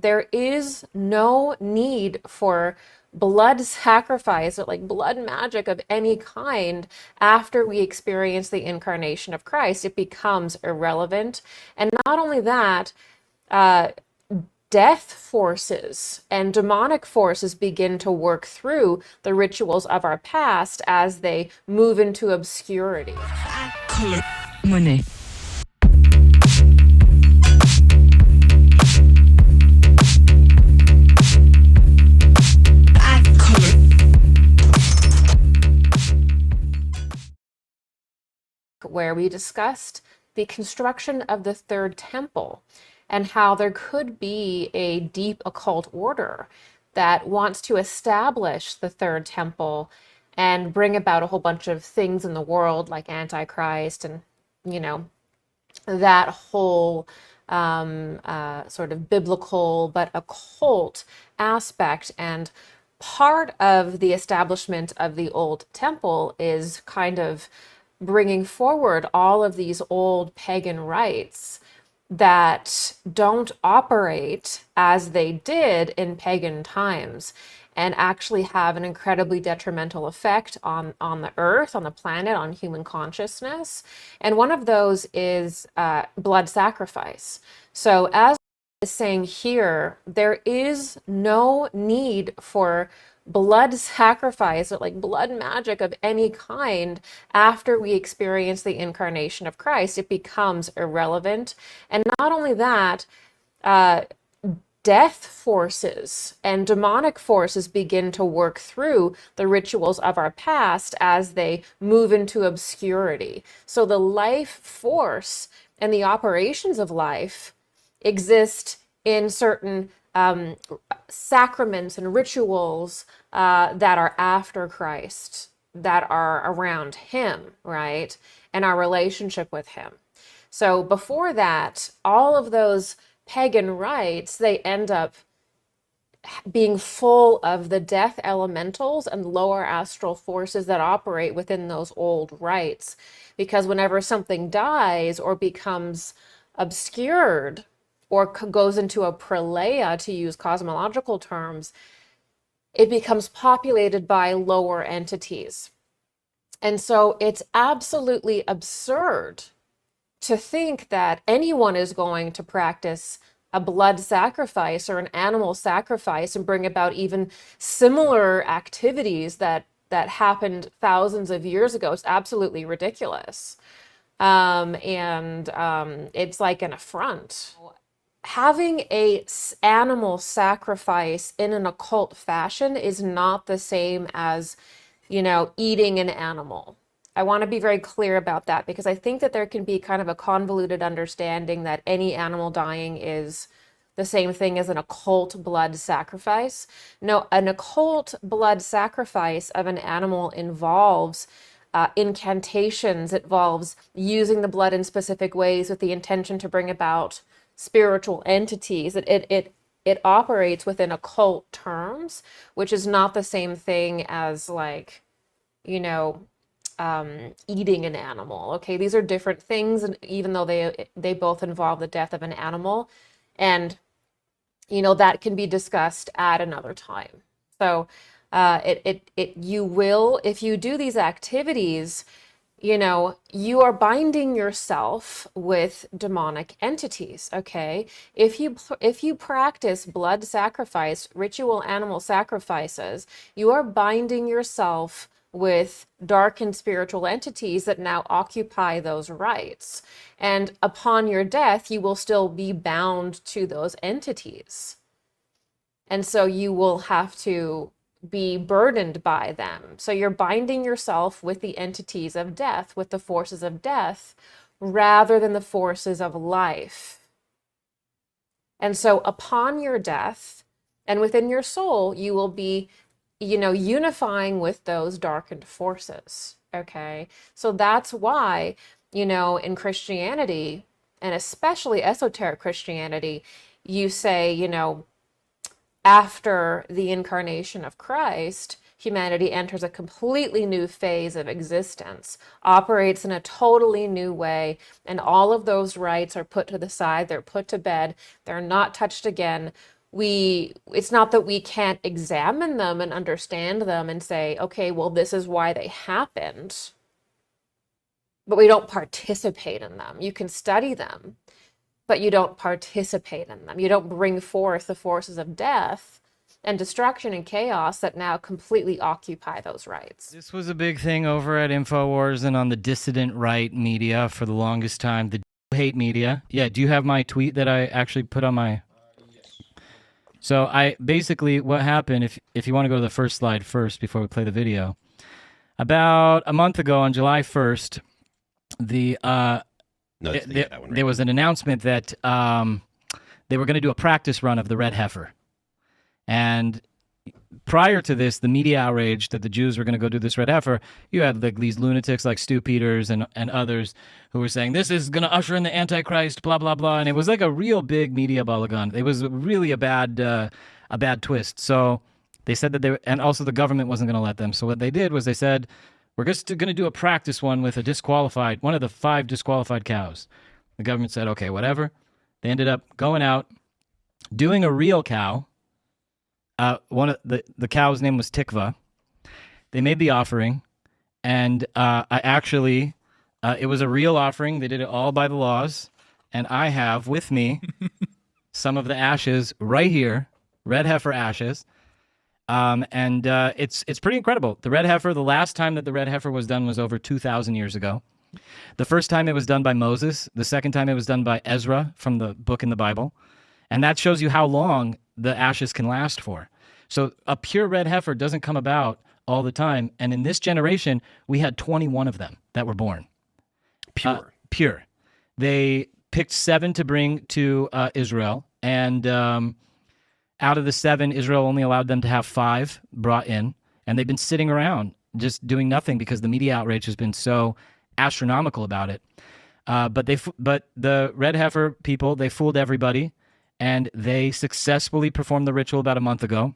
there is no need for blood sacrifice or like blood magic of any kind after we experience the incarnation of Christ. It becomes irrelevant. And not only that, uh, death forces and demonic forces begin to work through the rituals of our past as they move into obscurity. Money. Where we discussed the construction of the third temple and how there could be a deep occult order that wants to establish the third temple and bring about a whole bunch of things in the world like Antichrist and, you know, that whole sort of biblical but occult aspect. And part of the establishment of the old temple is kind of bringing forward all of these old pagan rites that don't operate as they did in pagan times and actually have an incredibly detrimental effect on the earth, on the planet, on human consciousness. And one of those is blood sacrifice. So as is saying here, there is no need for blood sacrifice or like blood magic of any kind after we experience the incarnation of Christ. It becomes irrelevant. And not only that, death forces and demonic forces begin to work through the rituals of our past as they move into obscurity. So the life force and the operations of life exist in certain sacraments and rituals that are after Christ, that are around Him, right? And our relationship with Him. So before that, all of those pagan rites, they end up being full of the death elementals and lower astral forces that operate within those old rites. Because whenever something dies or becomes obscured or goes into a pralaya, to use cosmological terms, it becomes populated by lower entities. And so it's absolutely absurd to think that anyone is going to practice a blood sacrifice or an animal sacrifice and bring about even similar activities that happened thousands of years ago. It's absolutely ridiculous. It's like an affront. Having a animal sacrifice in an occult fashion is not the same as, eating an animal. I want to be very clear about that because I think that there can be kind of a convoluted understanding that any animal dying is the same thing as an occult blood sacrifice. No, an occult blood sacrifice of an animal involves incantations, it involves using the blood in specific ways with the intention to bring about spiritual entities. It operates within occult terms, which is not the same thing as like, eating an animal. Okay, these are different things, and even though they both involve the death of an animal, and that can be discussed at another time. So you will, if you do these activities, you are binding yourself with demonic entities, okay? If you practice blood sacrifice, ritual animal sacrifices, you are binding yourself with darkened spiritual entities that now occupy those rites. And upon your death, you will still be bound to those entities. And so you will have to be burdened by them. So you're binding yourself with the entities of death, with the forces of death, rather than the forces of life. And so upon your death and within your soul, you will be, unifying with those darkened forces. Okay. So that's why, in Christianity, and especially esoteric Christianity, you say, after the incarnation of Christ, humanity enters a completely new phase of existence, operates in a totally new way, and all of those rights are put to the side, they're put to bed, they're not touched again. it's not that we can't examine them and understand them and say, okay, well, this is why they happened, but we don't participate in them. You can study them, but you don't participate in them. You don't bring forth the forces of death and destruction and chaos that now completely occupy those rights. This was a big thing over at InfoWars and on the dissident right media for the longest time, the hate media. Yeah, do you have my tweet that I actually put on my... So I basically, what happened, if you want to go to the first slide first before we play the video, about a month ago on July 1st, there was an announcement that they were going to do a practice run of the red heifer. And prior to this, the media outrage that the Jews were going to go do this red heifer, you had like these lunatics like Stu Peters and others who were saying, this is going to usher in the Antichrist, blah, blah, blah. And it was like a real big media balagan. It was really a bad twist. So they said that and also the government wasn't going to let them. So what they did was they said, we're just going to do a practice one with one of the 5 disqualified cows. The government said, okay, whatever. They ended up going out, doing a real cow. One of the cow's name was Tikva. They made the offering, and it was a real offering. They did it all by the laws, and I have with me some of the ashes right here, red heifer ashes, and it's pretty incredible. The red heifer, the last time that the red heifer was done was over 2,000 years ago. The first time it was done by Moses. The second time it was done by Ezra from the book in the Bible, and that shows you how long the ashes can last for. So a pure red heifer doesn't come about all the time. And in this generation, we had 21 of them that were born. Pure. They picked 7 to bring to Israel. And out of the 7, Israel only allowed them to have 5 brought in. And they've been sitting around just doing nothing because the media outrage has been so astronomical about it. But the red heifer people, they fooled everybody. And they successfully performed the ritual about a month ago.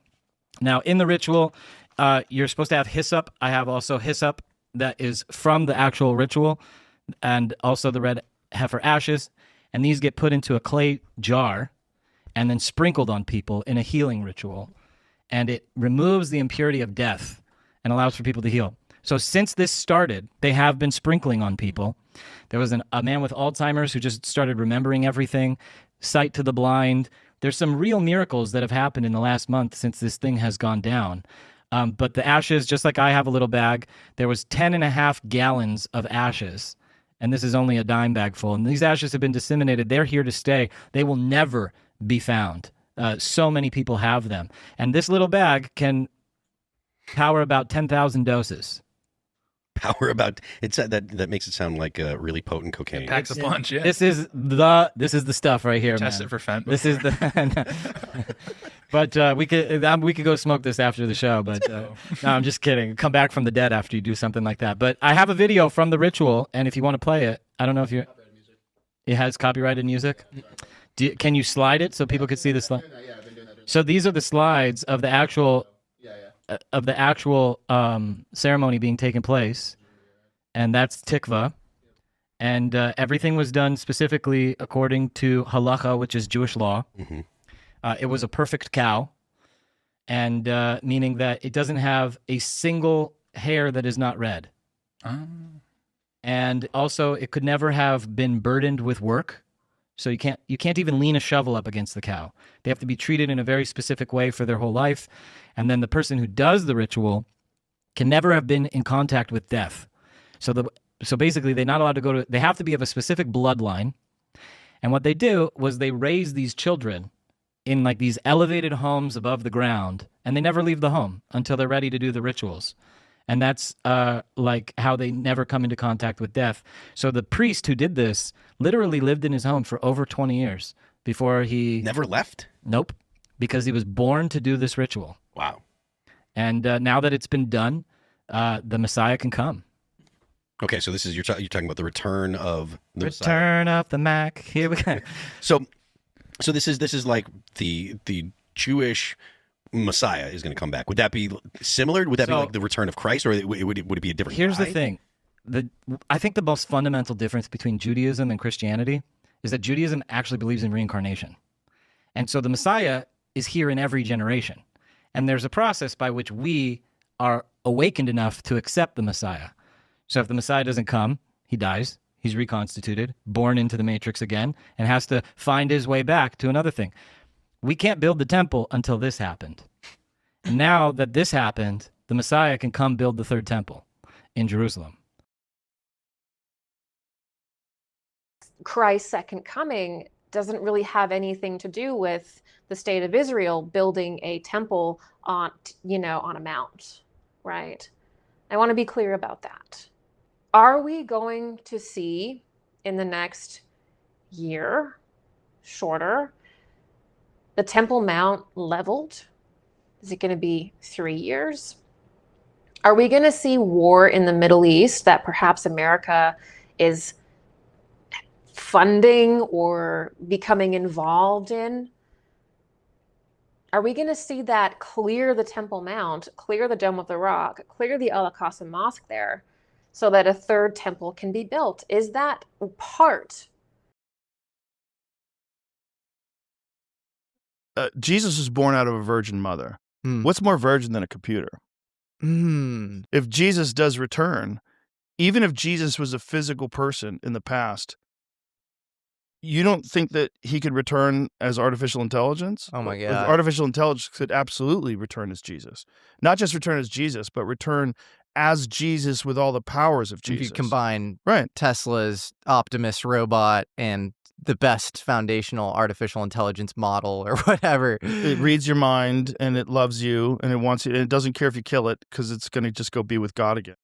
Now, in the ritual, you're supposed to have hyssop. I have also hyssop that is from the actual ritual, and also the red heifer ashes. And these get put into a clay jar and then sprinkled on people in a healing ritual. And it removes the impurity of death and allows for people to heal. So since this started, they have been sprinkling on people. There was a man with Alzheimer's who just started remembering everything. Sight to the blind. There's some real miracles that have happened in the last month since this thing has gone down. But the ashes, just like I have a little bag, there was 10.5 gallons of ashes. And this is only a dime bag full. And these ashes have been disseminated. They're here to stay. They will never be found. So many people have them. And this little bag can power about 10,000 doses. Power about it's that makes it sound like a really potent cocaine. It packs a punch. Yeah. This is the stuff right here. Test man. it for fentanyl. This is the. But we could go smoke this after the show. But no, I'm just kidding. Come back from the dead after you do something like that. But I have a video from the ritual, and if you want to play it, I don't know if you. It has copyrighted music. Can you slide it so people can see the slide? So these are the slides of the actual. Of the actual ceremony being taken place, and that's tikva, and everything was done specifically according to halacha, which is Jewish law. Mm-hmm. It was a perfect cow, and meaning that it doesn't have a single hair that is not red. And also, it could never have been burdened with work. So you can't even lean a shovel up against the cow. They have to be treated in a very specific way for their whole life. And then the person who does the ritual can never have been in contact with death. So basically they're not allowed to they have to be of a specific bloodline. And what they do was they raise these children in like these elevated homes above the ground, and they never leave the home until they're ready to do the rituals. And that's like how they never come into contact with death. So the priest who did this literally lived in his home for over 20 years before he... Never left? Nope. Because he was born to do this ritual. Wow. And now that it's been done, the Messiah can come. Okay, so this is you're talking about the return of the Return of the Mac. Here we go. So this is like the Jewish Messiah is going to come back. Would that be similar? Would that be like the return of Christ, or would it be a different? Here's the thing: I think the most fundamental difference between Judaism and Christianity is that Judaism actually believes in reincarnation, and so the Messiah is here in every generation. And there's a process by which we are awakened enough to accept the Messiah. So if the Messiah doesn't come, he dies, he's reconstituted, born into the matrix again, and has to find his way back to another thing. We can't build the temple until this happened. And now that this happened, the Messiah can come build the third temple in Jerusalem. Christ's second coming doesn't really have anything to do with the state of Israel building a temple on, on a mount, right? I want to be clear about that. Are we going to see in the next year, shorter, the Temple Mount leveled? Is it going to be 3 years? Are we going to see war in the Middle East that perhaps America is funding or becoming involved in? Are we going to see that clear the Temple Mount, clear the Dome of the Rock, clear the Al-Aqsa Mosque there so that a third temple can be built? Is that part? Jesus was born out of a virgin mother. What's more virgin than a computer? If Jesus does return, even if Jesus was a physical person in the past, you don't think that he could return as artificial intelligence? Oh my God. Artificial intelligence could absolutely return as Jesus. Not just return as Jesus, but return as Jesus with all the powers of Jesus. If you combine right. Tesla's Optimus robot and the best foundational artificial intelligence model or whatever. It reads your mind and it loves you and it wants you, and it doesn't care if you kill it because it's going to just go be with God again.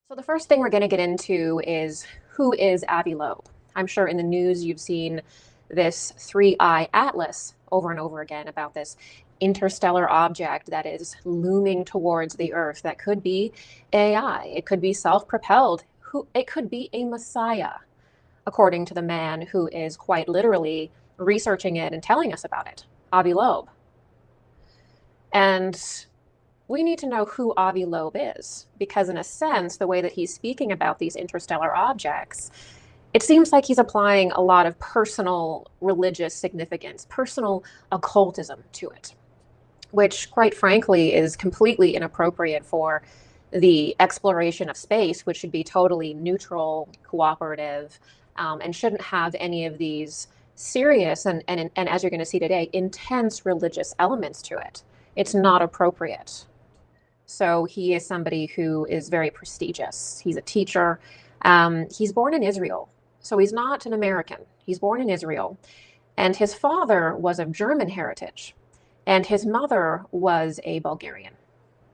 So the first thing we're going to get into is, who is Avi Loeb? I'm sure in the news you've seen this 3-eye atlas over and over again about this interstellar object that is looming towards the Earth that could be AI. It could be self-propelled. It could be a messiah, according to the man who is quite literally researching it and telling us about it, Avi Loeb. And we need to know who Avi Loeb is, because in a sense, the way that he's speaking about these interstellar objects, it seems like he's applying a lot of personal religious significance, personal occultism to it, which quite frankly is completely inappropriate for the exploration of space, which should be totally neutral, cooperative, and shouldn't have any of these serious and as you're going to see today, intense religious elements to it. It's not appropriate. So he is somebody who is very prestigious. He's a teacher. He's born in Israel. So he's not an American. He's born in Israel. And his father was of German heritage. And his mother was a Bulgarian.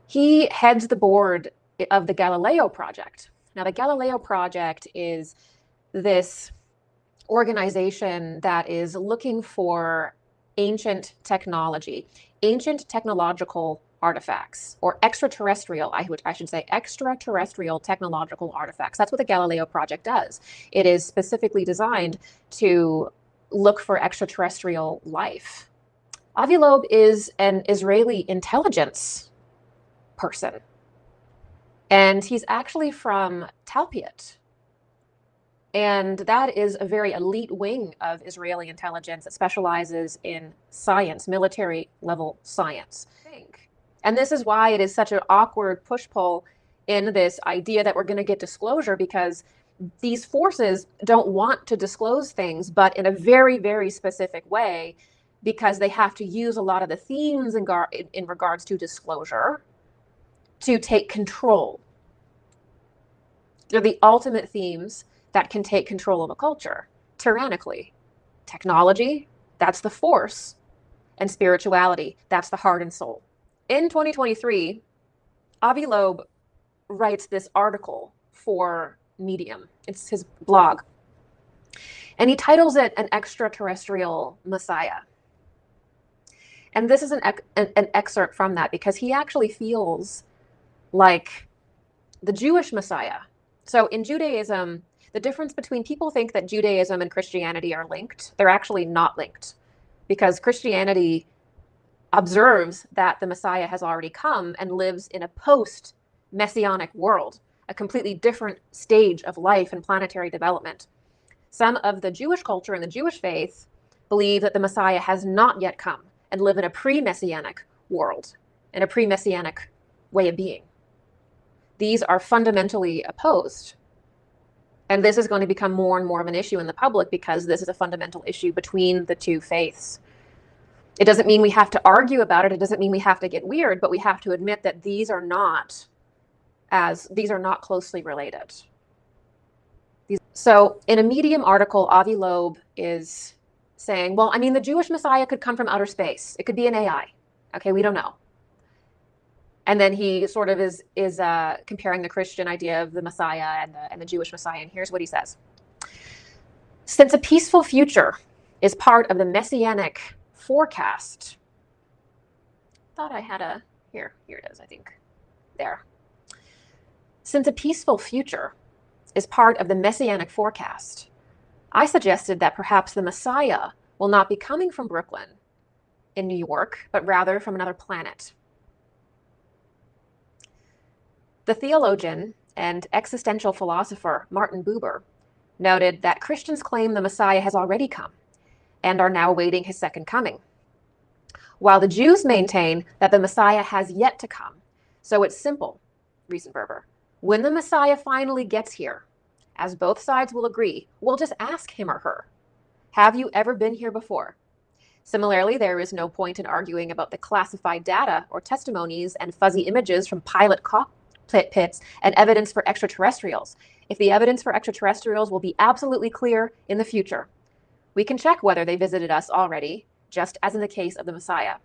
He heads the board of the Galileo Project. Now, the Galileo Project is this organization that is looking for ancient technology, ancient technological artifacts, or extraterrestrial, I should say extraterrestrial technological artifacts. That's what the Galileo Project does. It is specifically designed to look for extraterrestrial life. Avi Loeb is an Israeli intelligence person, and he's actually from Talpiot. And that is a very elite wing of Israeli intelligence that specializes in science, military level science. And this is why it is such an awkward push-pull in this idea that we're going to get disclosure, because these forces don't want to disclose things, but in a very, very specific way, because they have to use a lot of the themes in regards to disclosure to take control. They're the ultimate themes that can take control of a culture tyrannically. Technology, that's the force, and spirituality, that's the heart and soul. In 2023, Avi Loeb writes this article for Medium. It's his blog. And he titles it An Extraterrestrial Messiah. And this is an excerpt from that, because he actually feels like the Jewish Messiah. So in Judaism, the difference between, people think that Judaism and Christianity are linked. They're actually not linked, because Christianity observes that the Messiah has already come and lives in a post-messianic world, a completely different stage of life and planetary development. Some of the Jewish culture and the Jewish faith believe that the Messiah has not yet come and live in a pre-Messianic world, in a pre-Messianic way of being. These are fundamentally opposed. And this is going to become more and more of an issue in the public because this is a fundamental issue between the two faiths. It doesn't mean we have to argue about it. It doesn't mean we have to get weird, but we have to admit that these are not closely related. So in a Medium article, Avi Loeb is saying, well, I mean, the Jewish Messiah could come from outer space. It could be an AI. Okay, we don't know. And then he sort of is comparing the Christian idea of the Messiah and the Jewish Messiah. And here's what he says. Since a peaceful future is part of the messianic forecast. Thought I had here it is, I think. There. Since a peaceful future is part of the messianic forecast, I suggested that perhaps the Messiah will not be coming from Brooklyn in New York, but rather from another planet. The theologian and existential philosopher Martin Buber noted that Christians claim the Messiah has already come and are now awaiting his second coming, while the Jews maintain that the Messiah has yet to come. So it's simple, reasoned Buber. When the Messiah finally gets here, as both sides will agree, we'll just ask him or her, have you ever been here before? Similarly, there is no point in arguing about the classified data or testimonies and fuzzy images from pilot cockpits and evidence for extraterrestrials. If the evidence for extraterrestrials will be absolutely clear in the future, we can check whether they visited us already, just as in the case of the Messiah.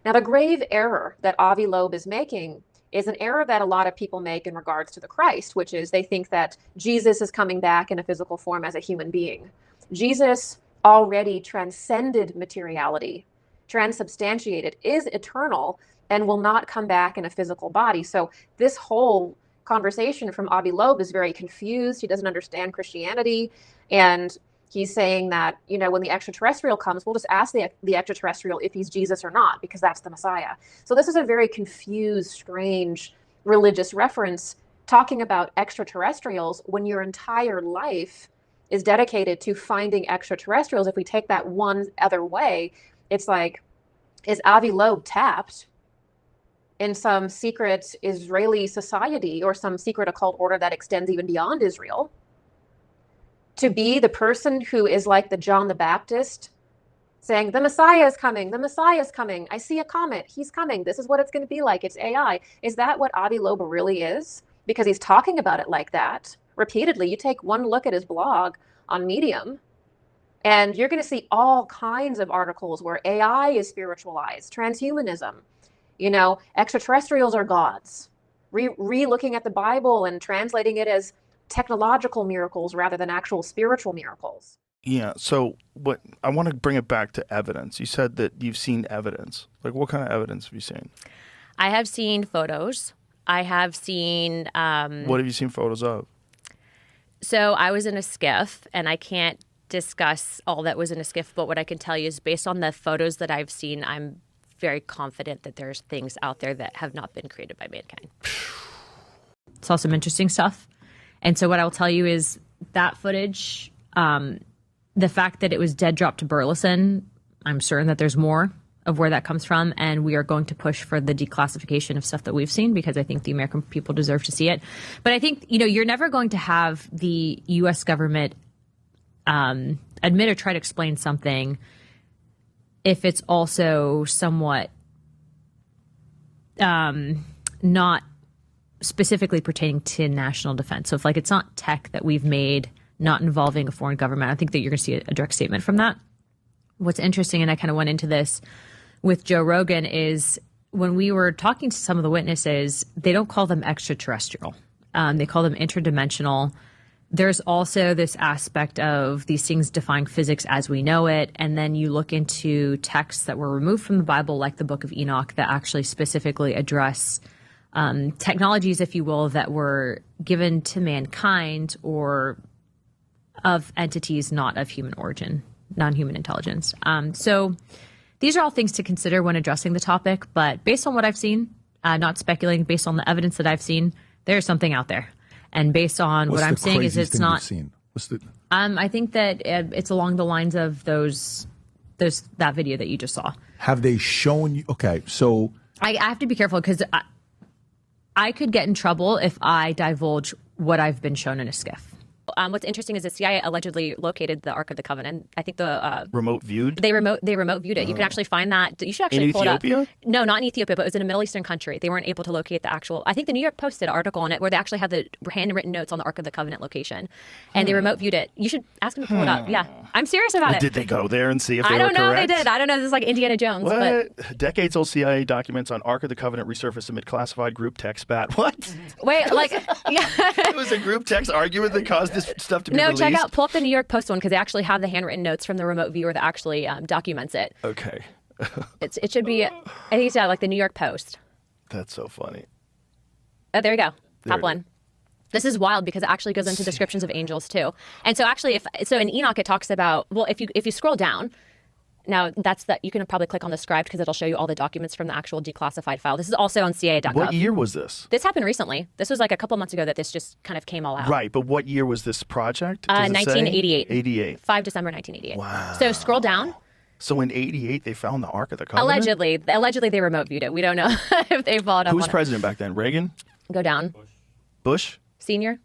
Now, the grave error that Avi Loeb is making is an error that a lot of people make in regards to the Christ, which is they think that Jesus is coming back in a physical form as a human being. Jesus already transcended materiality, transubstantiated, is eternal, and will not come back in a physical body. So this whole conversation from Avi Loeb is very confused. He doesn't understand Christianity. And he's saying that, you know, when the extraterrestrial comes, we'll just ask the extraterrestrial if he's Jesus or not, because that's the Messiah. So this is a very confused, strange religious reference talking about extraterrestrials when your entire life is dedicated to finding extraterrestrials. If we take that one other way, it's like, is Avi Loeb tapped in some secret Israeli society or some secret occult order that extends even beyond Israel to be the person who is like the John the Baptist saying, the Messiah is coming, the Messiah is coming, I see a comet, he's coming, this is what it's going to be like, it's AI. Is that what Avi Loeb really is? Because he's talking about it like that repeatedly. You take one look at his blog on Medium, and you're going to see all kinds of articles where AI is spiritualized, transhumanism, you know, extraterrestrials are gods, re-looking at the Bible and translating it as technological miracles rather than actual spiritual miracles. Yeah. So what I want to bring it back to evidence. You said that you've seen evidence. Like, what kind of evidence have you seen? I have seen photos. I have seen. What have you seen photos of? So I was in a skiff, and I can't discuss all that was in a skiff, but what I can tell you is based on the photos that I've seen, I'm very confident that there's things out there that have not been created by mankind. Saw some interesting stuff. And so what I'll tell you is that footage, the fact that it was dead drop to Burleson, I'm certain that there's more of where that comes from. And we are going to push for the declassification of stuff that we've seen because I think the American people deserve to see it. But I think, you know, you're never going to have the U.S. government admit or try to explain something if it's also somewhat not specifically pertaining to national defense. So if like it's not tech that we've made not involving a foreign government, I think that you're going to see a direct statement from that. What's interesting, and I kind of went into this with Joe Rogan, is when we were talking to some of the witnesses, they don't call them extraterrestrial. They call them interdimensional. There's also this aspect of these things defying physics as we know it. And then you look into texts that were removed from the Bible, like the Book of Enoch, that actually specifically address technologies, if you will, that were given to mankind or of entities not of human origin, non-human intelligence. So these are all things to consider when addressing the topic. But based on what I've seen, not speculating, based on the evidence that I've seen, there's something out there. And based on what I'm saying is it's not. What's the I think that it's along the lines of that video that you just saw. Have they shown you? Okay, so I have to be careful because I could get in trouble if I divulge what I've been shown in a skiff. What's interesting is the CIA allegedly located the Ark of the Covenant. I think the Remote viewed? they remote viewed it. You can actually find that. You should actually In pull it Ethiopia? up. No, not in Ethiopia, but it was in a Middle Eastern country. They weren't able to locate the actual. I think the New York Post did an article on it where they actually had the handwritten notes on the Ark of the Covenant location, and they remote viewed it. You should ask them to pull it up. Yeah, I'm serious about it. Did they go there and see if they I don't were know correct? if they did. I don't know. This is like Indiana Jones. But What? Decades-old CIA documents on Ark of the Covenant resurfaced amid classified group text spat. What? wait, like, yeah. It was a group text argument that caused this stuff to be No, released? check out. Pull up the New York Post one because they actually have the handwritten notes from the remote viewer that actually documents it. Okay. It should be. I think it's like the New York Post. That's so funny. Oh, there you go. There Top it one. This is wild because it actually goes into descriptions of angels too. And so actually, so in Enoch it talks about, well, if you scroll down, now you can probably click on the scribed because it'll show you all the documents from the actual declassified file. This is also on CIA.gov. What year was this? This happened recently. This was like a couple months ago that this just kind of came all out. Right, but what year was this project? Does it say? 1988. 88. 5 December 1988. Wow. So scroll down. So in 88 they found the Ark of the Covenant? Allegedly they remote viewed it. We don't know if they followed up Who was on president back then? Reagan? it. Go down. Bush? Senior.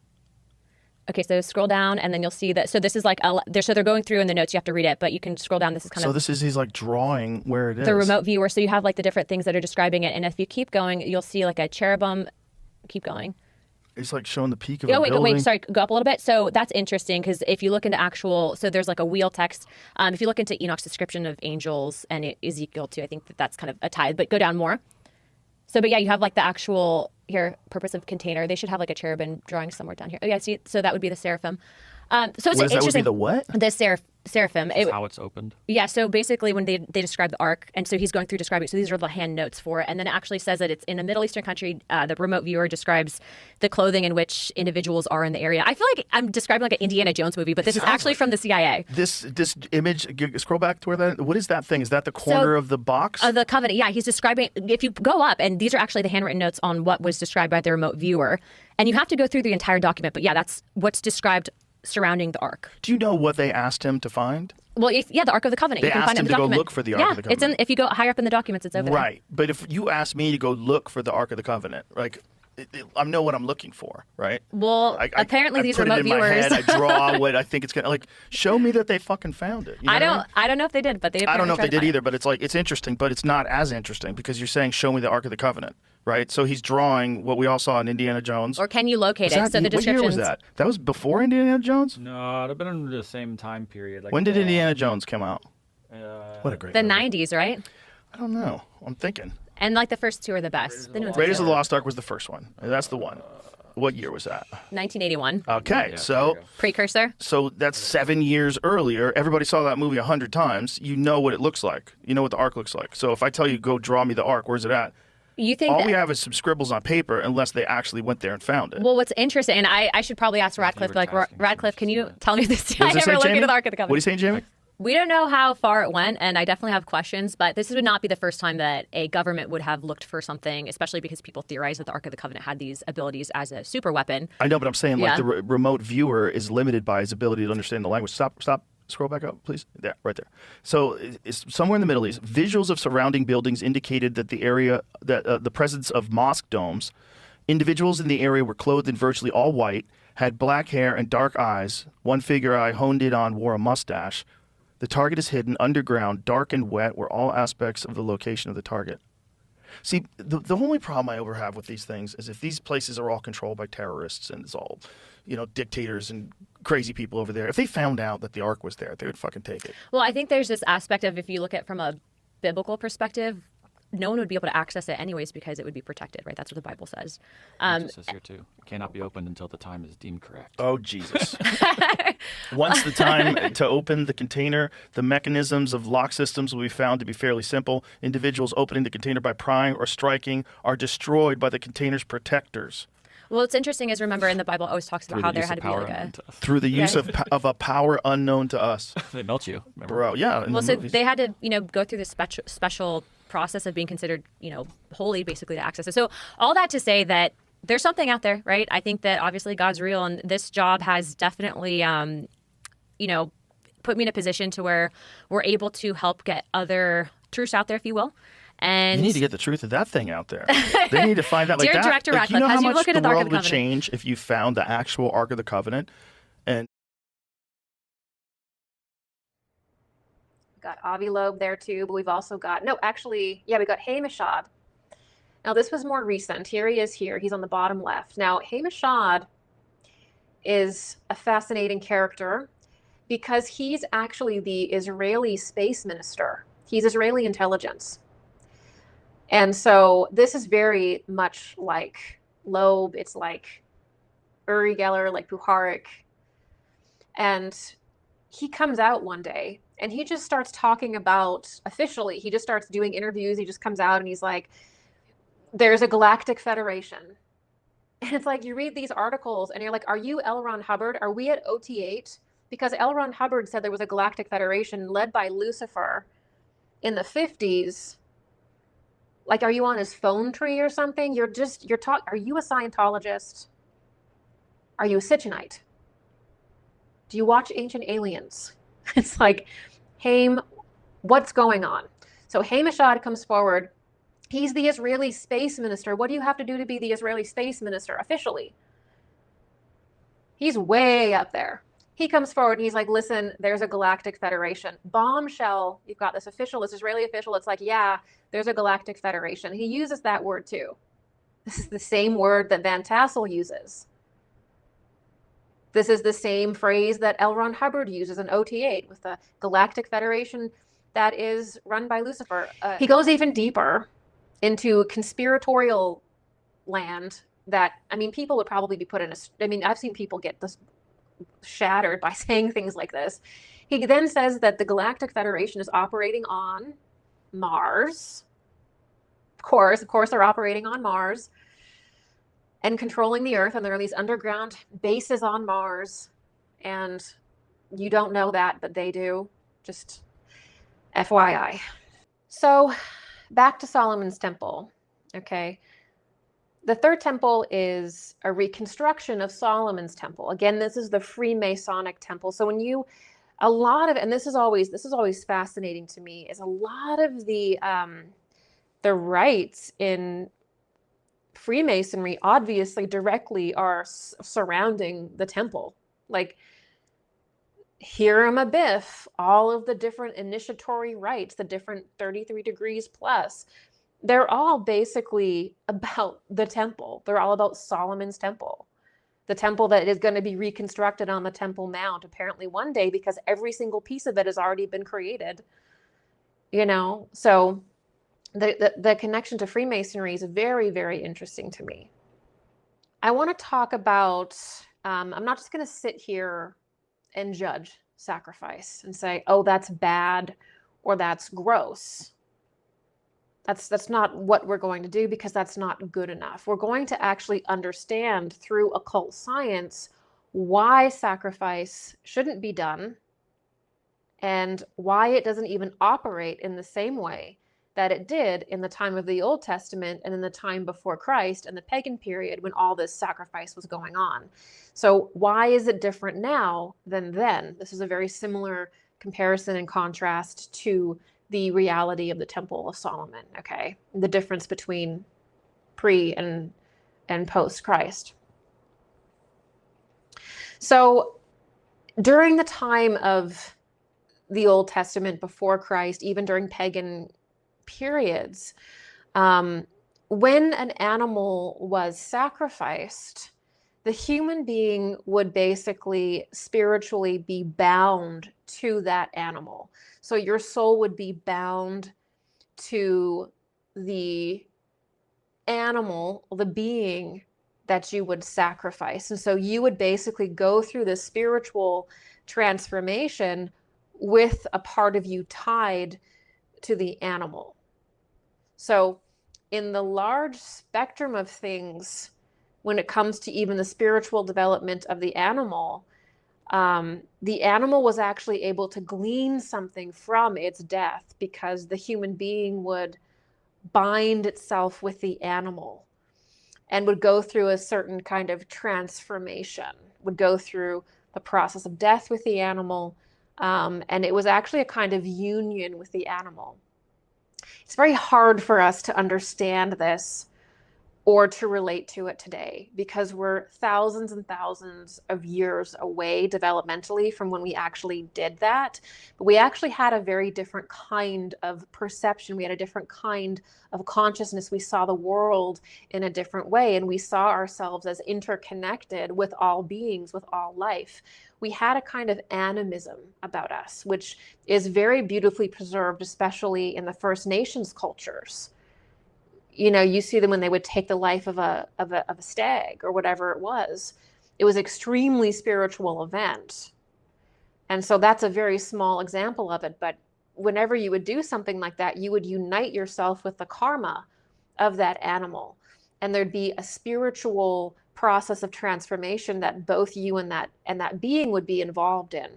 Okay, so scroll down, and then you'll see that. So this is like so they're going through in the notes. You have to read it, but you can scroll down. This is kind So of he's like drawing where it is. the remote viewer. So you have like the different things that are describing it, and if you keep going, you'll see like a cherubim. Keep going. It's like showing the peak of Oh a wait, building. wait, sorry, go up a little bit. So that's interesting because if you look into so there's like a wheel text. If you look into Enoch's description of angels and Ezekiel too, I think that's kind of a tie. But go down more. So, but yeah, you have like the actual purpose of container. They should have like a cherubim drawing somewhere down here. Oh yeah, see, so that would be the seraphim. So it's What is that? Would be interesting. the what? The seraphim. That's how it's opened. Yeah, so basically when they describe the ark, and so he's going through describing it, so these are the hand notes for it, and then it actually says that it's in a Middle Eastern country. The remote viewer describes the clothing in which individuals are in the area. I feel like I'm describing like an Indiana Jones movie, but this is actually from the CIA. This image, scroll back to where what is that thing? Is that the corner of the box? The covenant, yeah, he's describing, if you go up, and these are actually the handwritten notes on what was described by the remote viewer, and you have to go through the entire document, but yeah, that's what's described surrounding the ark. Do you know what they asked him to find? Well, the Ark of the Covenant. They You can find asked it in him the to go document. look for the Ark of the Yeah, Covenant. if you go higher up in the documents, it's over there. Right. But if you ask me to go look for the Ark of the Covenant, like, I know what I'm looking for, right? Well, apparently these put remote it in my viewers. head, I draw what I think it's gonna like. Show me that they fucking found it. You know what I mean? I don't know if they did, but they. I don't know if they apparently did either, but it's like it's interesting, but it's not as interesting because you're saying show me the Ark of the Covenant, right? So he's drawing what we all saw in Indiana Jones. Or can you locate Was it? that- So the what year descriptions. was that? That was before Indiana Jones. No, it'd have been in the same time period. Like When did Indiana Jones come out? What a great The movie. 90s, right? I don't know. I'm thinking. And like the first two are the best. The new ones are Raiders of the terrible. Lost Ark was the first one. That's the one. What year was that? 1981. Okay, so Precursor. so that's 7 years earlier. Everybody saw that movie 100 times. You know what it looks like. You know what the ark looks like. So if I tell you go draw me the ark, where's it at? You think All that, we have is some scribbles on paper, unless they actually went there and found it. Well, what's interesting, and I should probably ask Radcliffe, like, Radcliffe, can you tell me this? What I does it say, never looked Jamie? into the Ark of the Covenant. What are you saying, Jamie? We don't know how far it went, and I definitely have questions, but this would not be the first time that a government would have looked for something, especially because people theorize that the Ark of the Covenant had these abilities as a super weapon. I know, but I'm saying like Yeah. the remote viewer is limited by his ability to understand the language. Stop. Scroll back up, please. There, right there. So it's somewhere in the Middle East. Visuals of surrounding buildings indicated that the presence of mosque domes. Individuals in the area were clothed in virtually all white, had black hair and dark eyes. One figure I honed in on wore a mustache. The target is hidden underground, dark and wet, were all aspects of the location of the target. See, the only problem I ever have with these things is if these places are all controlled by terrorists and it's all, dictators and crazy people over there, if they found out that the Ark was there, they would fucking take it. Well, I think there's this aspect of, if you look at it from a biblical perspective, no one would be able to access it anyways because it would be protected, right? That's what the Bible says. It says here too. It cannot be opened until the time is deemed correct. Oh, Jesus. Once the time to open the container, the mechanisms of lock systems will be found to be fairly simple. Individuals opening the container by prying or striking are destroyed by the container's protectors. Well, what's interesting is, remember, in the Bible, it always talks about Through how the there use had of to be power like a... unknown to us. Through the use Yeah. of a power unknown to us. They melt you. Remember? Bro, yeah. in Well, the so movies. they had to, go through this special process of being considered, holy, basically, to access it. So all that to say that there's something out there, right? I think that obviously God's real, and this job has definitely put me in a position to where we're able to help get other truths out there, if you will. And you need to get the truth of that thing out there. They need to find out like Dear that. Director Like, Ratcliffe, you know as how you much look the into the Ark of world the would Covenant. change if you found the actual Ark of the Covenant. And We got Avi Loeb there too, but we've also got, no, actually, yeah, we got Hamishad. Now, this was more recent. Here he is here. He's on the bottom left. Now, Hamishad is a fascinating character because he's actually the Israeli space minister. He's Israeli intelligence. And so this is very much like Loeb. It's like Uri Geller, like Puharik. And he comes out one day and he just starts talking about, officially, he just starts doing interviews. He just comes out and he's like, there's a galactic federation. And it's like, you read these articles and you're like, are you L. Ron Hubbard? Are we at OT8? Because L. Ron Hubbard said there was a galactic federation led by Lucifer in the 50s. Like, are you on his phone tree or something? Are you a Scientologist? Are you a Sitchinite? Do you watch Ancient Aliens? It's like, Haim, what's going on? So Hamishad comes forward. He's the Israeli space minister. What do you have to do to be the Israeli space minister officially? He's way up there. He comes forward and he's like, listen, there's a galactic federation. Bombshell, you've got this Israeli official. It's like, yeah, there's a galactic federation. He uses that word too. This is the same word that Van Tassel uses. This is the same phrase that L. Ron Hubbard uses in OT8 with the galactic federation that is run by Lucifer. He goes even deeper into conspiratorial land that, I mean, people would probably be put in I've seen people get this shattered by saying things like this. He then says that the Galactic Federation is operating on Mars. Of course, they're operating on Mars and controlling the Earth, and there are these underground bases on Mars, and you don't know that, but they do. Just FYI. So back to Solomon's temple, okay? The third temple is a reconstruction of Solomon's temple. Again, this is the Freemasonic temple. So and this is always fascinating to me, is a lot of the rites in Freemasonry obviously directly are surrounding the temple. Like Hiram Abiff, all of the different initiatory rites, the different 33 degrees plus, they're all basically about the temple. They're all about Solomon's temple, the temple that is going to be reconstructed on the Temple Mount apparently one day, because every single piece of it has already been created, so the connection to Freemasonry is very, very interesting to me. I want to talk about, I'm not just going to sit here and judge sacrifice and say, oh, that's bad or that's gross. That's not what we're going to do, because that's not good enough. We're going to actually understand through occult science why sacrifice shouldn't be done and why it doesn't even operate in the same way that it did in the time of the Old Testament and in the time before Christ and the pagan period when all this sacrifice was going on. So why is it different now than then? This is a very similar comparison and contrast to the reality of the Temple of Solomon, okay? The difference between pre and post Christ. So during the time of the Old Testament before Christ, even during pagan periods, when an animal was sacrificed, the human being would basically spiritually be bound to that animal. So your soul would be bound to the animal, the being that you would sacrifice. And so you would basically go through this spiritual transformation with a part of you tied to the animal. So in the large spectrum of things, when it comes to even the spiritual development of the animal was actually able to glean something from its death, because the human being would bind itself with the animal and would go through a certain kind of transformation, would go through the process of death with the animal, and it was actually a kind of union with the animal. It's very hard for us to understand this or to relate to it today because we're thousands and thousands of years away developmentally from when we actually did that. But we actually had a very different kind of perception. We had a different kind of consciousness. We saw the world in a different way, and we saw ourselves as interconnected with all beings, with all life. We had a kind of animism about us, which is very beautifully preserved, especially in the First Nations cultures. You know, you see them when they would take the life of a stag or whatever it was. It was extremely spiritual event. And so that's a very small example of it. But whenever you would do something like that, you would unite yourself with the karma of that animal. And there'd be a spiritual process of transformation that both you and that being would be involved in.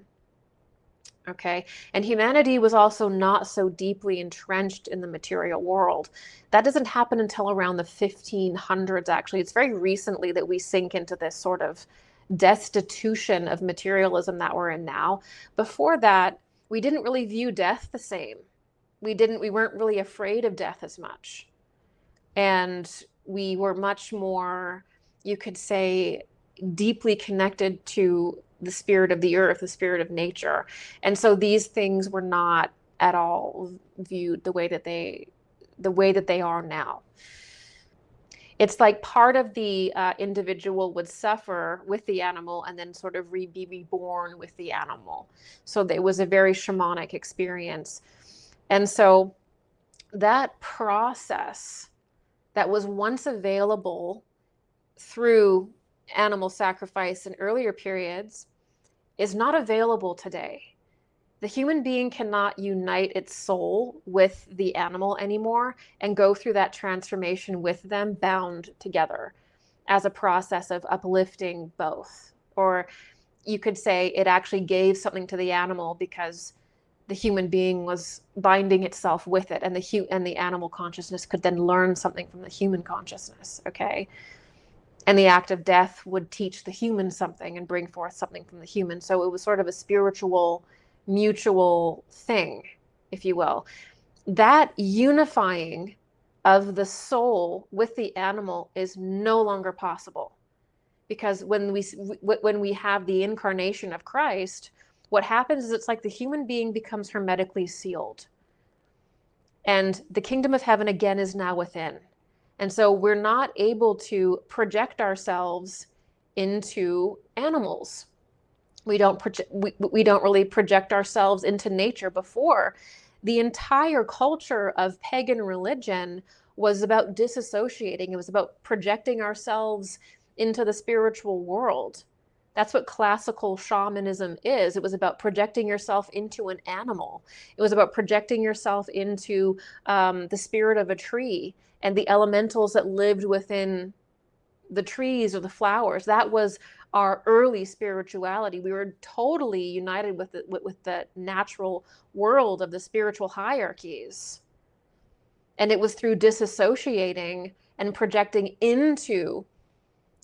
Okay. And humanity was also not so deeply entrenched in the material world. That doesn't happen until around the 1500s, actually. It's very recently that we sink into this sort of destitution of materialism that we're in now. Before that, we didn't really view death the same. We weren't really afraid of death as much. And we were much more, you could say, deeply connected to the spirit of the earth, the spirit of nature. And so these things were not at all viewed the way that they are now. It's like part of the individual would suffer with the animal and then sort of be reborn with the animal. So it was a very shamanic experience. And so that process that was once available through animal sacrifice in earlier periods is not available today. The human being cannot unite its soul with the animal anymore and go through that transformation with them bound together as a process of uplifting both. Or you could say it actually gave something to the animal because the human being was binding itself with it, and the animal consciousness could then learn something from the human consciousness, okay? And the act of death would teach the human something and bring forth something from the human. So it was sort of a spiritual, mutual thing, if you will. That unifying of the soul with the animal is no longer possible. Because when we have the incarnation of Christ, what happens is it's like the human being becomes hermetically sealed. And the kingdom of heaven again is now within. And so we're not able to project ourselves into animals. We don't really project ourselves into nature. Before, the entire culture of pagan religion was about disassociating. It was about projecting ourselves into the spiritual world. That's what classical shamanism is. It was about projecting yourself into an animal. It was about projecting yourself into the spirit of a tree and the elementals that lived within the trees or the flowers. That was our early spirituality. We were totally united with the natural world of the spiritual hierarchies. And it was through disassociating and projecting into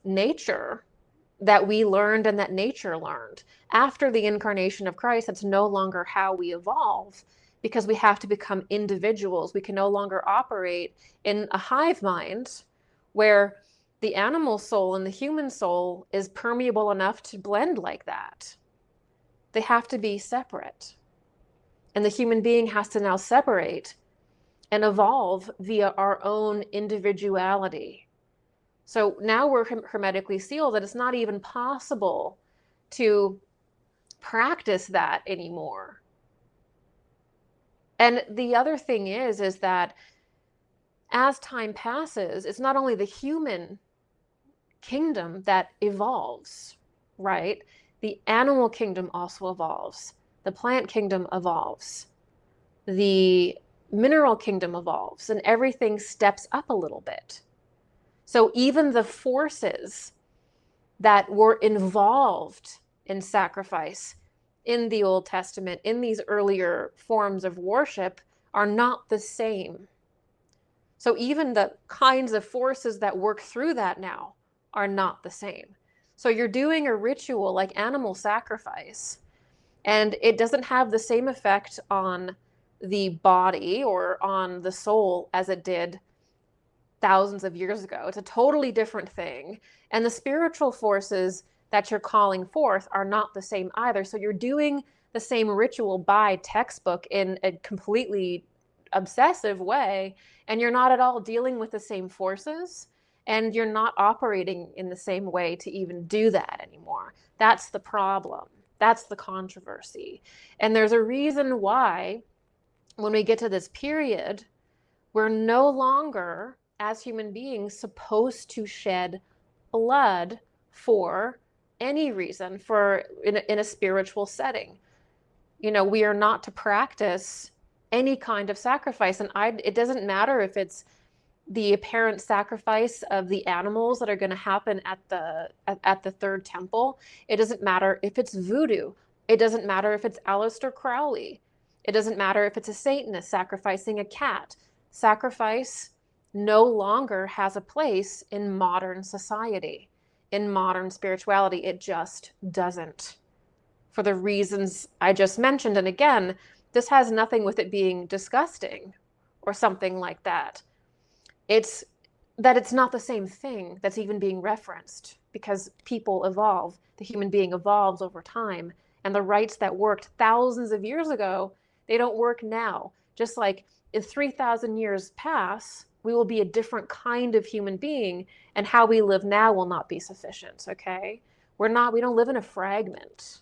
nature that we learned and that nature learned. After the incarnation of Christ, that's no longer how we evolve, because we have to become individuals. We can no longer operate in a hive mind where the animal soul and the human soul is permeable enough to blend like that. They have to be separate. And the human being has to now separate and evolve via our own individuality. So now we're hermetically sealed that it's not even possible to practice that anymore. And the other thing is that as time passes, it's not only the human kingdom that evolves, right? The animal kingdom also evolves. The plant kingdom evolves. The mineral kingdom evolves, and everything steps up a little bit. So even the forces that were involved in sacrifice in the Old Testament, in these earlier forms of worship, are not the same. So even the kinds of forces that work through that now are not the same. So you're doing a ritual like animal sacrifice, and it doesn't have the same effect on the body or on the soul as it did thousands of years ago. It's a totally different thing. And the spiritual forces that you're calling forth are not the same either. So you're doing the same ritual by textbook in a completely obsessive way, and you're not at all dealing with the same forces, and you're not operating in the same way to even do that anymore. That's the problem. That's the controversy. And there's a reason why, when we get to this period, we're no longer, as human beings, supposed to shed blood for any reason, for in a spiritual setting. You know, we are not to practice any kind of sacrifice. And it doesn't matter if it's the apparent sacrifice of the animals that are going to happen at the third temple. It doesn't matter if it's voodoo. It doesn't matter if it's Aleister Crowley. It doesn't matter if it's a Satanist sacrificing a cat. Sacrifice no longer has a place in modern society, in modern spirituality. It just doesn't, for the reasons I just mentioned. And again, this has nothing with it being disgusting or something like that. It's that it's not the same thing that's even being referenced, because people evolve. The human being evolves over time, and the rites that worked thousands of years ago, they don't work now. Just like in 3,000 years pass, we will be a different kind of human being, and how we live now will not be sufficient, okay? We don't live in a fragment.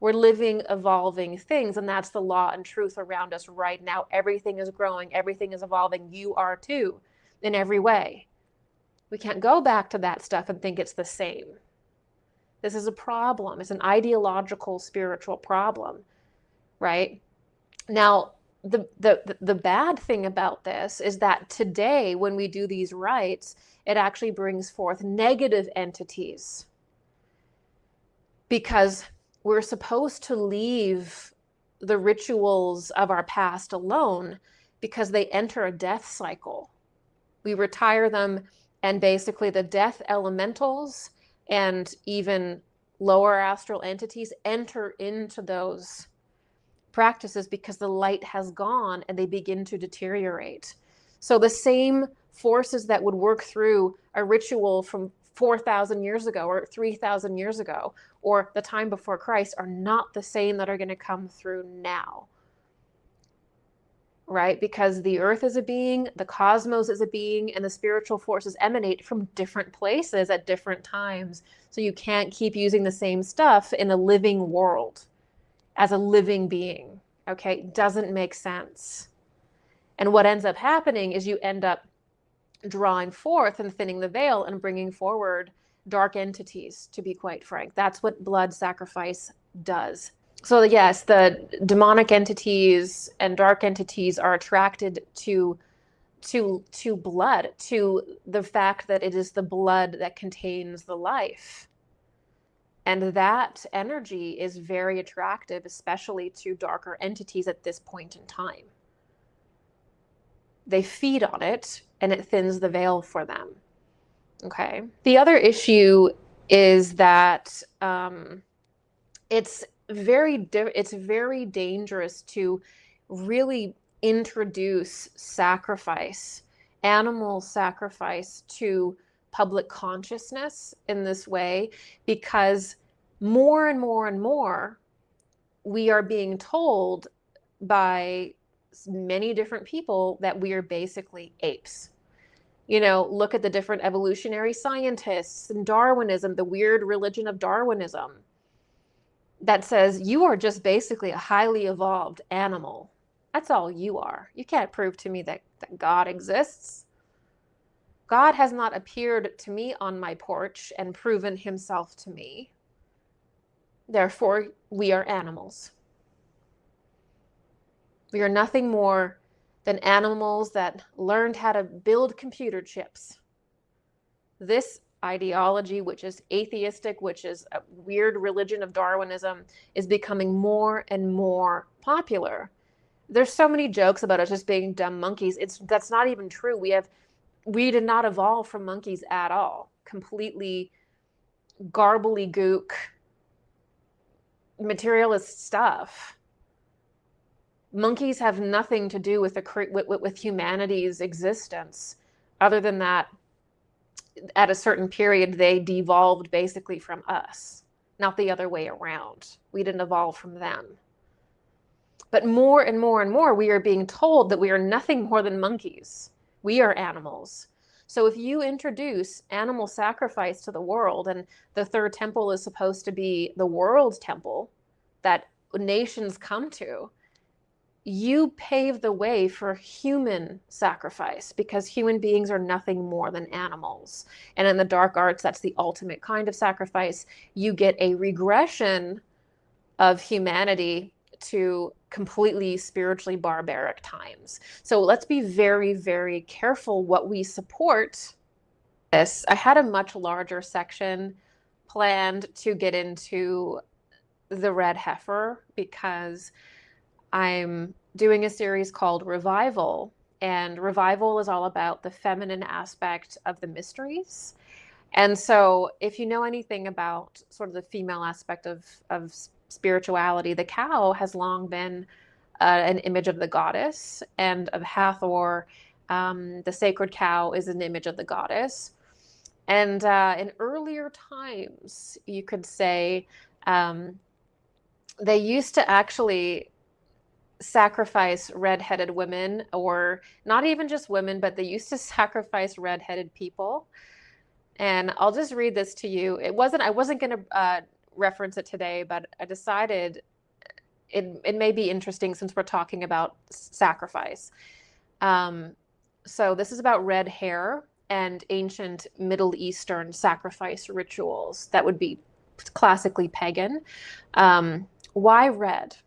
We're living, evolving things, and that's the law and truth around us right now. Everything is growing, everything is evolving. You are too, in every way. We can't go back to that stuff and think it's the same. This is a problem. It's an ideological, spiritual problem, right? Now, the bad thing about this is that today, when we do these rites, it actually brings forth negative entities, because we're supposed to leave the rituals of our past alone because they enter a death cycle. We retire them, and basically the death elementals and even lower astral entities enter into those practices because the light has gone and they begin to deteriorate. So the same forces that would work through a ritual from 4,000 years ago or 3,000 years ago or the time before Christ are not the same that are going to come through now. Right? Because the earth is a being, the cosmos is a being, and the spiritual forces emanate from different places at different times. So you can't keep using the same stuff in a living world as a living being. Okay? It doesn't make sense. And what ends up happening is you end up drawing forth and thinning the veil and bringing forward dark entities, to be quite frank. That's what blood sacrifice does. So yes, the demonic entities and dark entities are attracted to blood, to the fact that it is the blood that contains the life. And that energy is very attractive, especially to darker entities at this point in time. They feed on it, and it thins the veil for them. Okay. The other issue is that it's very dangerous to really introduce sacrifice, animal sacrifice, to public consciousness in this way, because more and more and more we are being told by many different people that we are basically apes. You know, look at the different evolutionary scientists and Darwinism, the weird religion of Darwinism that says you are just basically a highly evolved animal. That's all you are. You can't prove to me that God exists. God has not appeared to me on my porch and proven himself to me. Therefore, we are animals. We are nothing more than animals that learned how to build computer chips. This ideology, which is atheistic, which is a weird religion of Darwinism, is becoming more and more popular. There's so many jokes about us just being dumb monkeys. That's not even true. We did not evolve from monkeys at all. Completely garbly-gook materialist stuff. Monkeys have nothing to do with with humanity's existence, other than that at a certain period they devolved basically from us, not the other way around. We didn't evolve from them. But more and more and more, we are being told that we are nothing more than monkeys. We are animals. So if you introduce animal sacrifice to the world, and the third temple is supposed to be the world's temple that nations come to, you pave the way for human sacrifice, because human beings are nothing more than animals. And in the dark arts, that's the ultimate kind of sacrifice. You get a regression of humanity to completely spiritually barbaric times. So let's be very, very careful what we support. This, I had a much larger section planned to get into the red heifer, because I'm doing a series called Revival, and Revival is all about the feminine aspect of the mysteries. And so if you know anything about sort of the female aspect of spirituality, the cow has long been an image of the goddess, and of Hathor, the sacred cow is an image of the goddess. And in earlier times, you could say, they used to actually sacrifice red-headed women, or not even just women, but they used to sacrifice red-headed people. And I'll just read this to you. I wasn't going to reference it today, but I decided it may be interesting since we're talking about sacrifice. So this is about red hair and ancient Middle Eastern sacrifice rituals that would be classically pagan. Why red?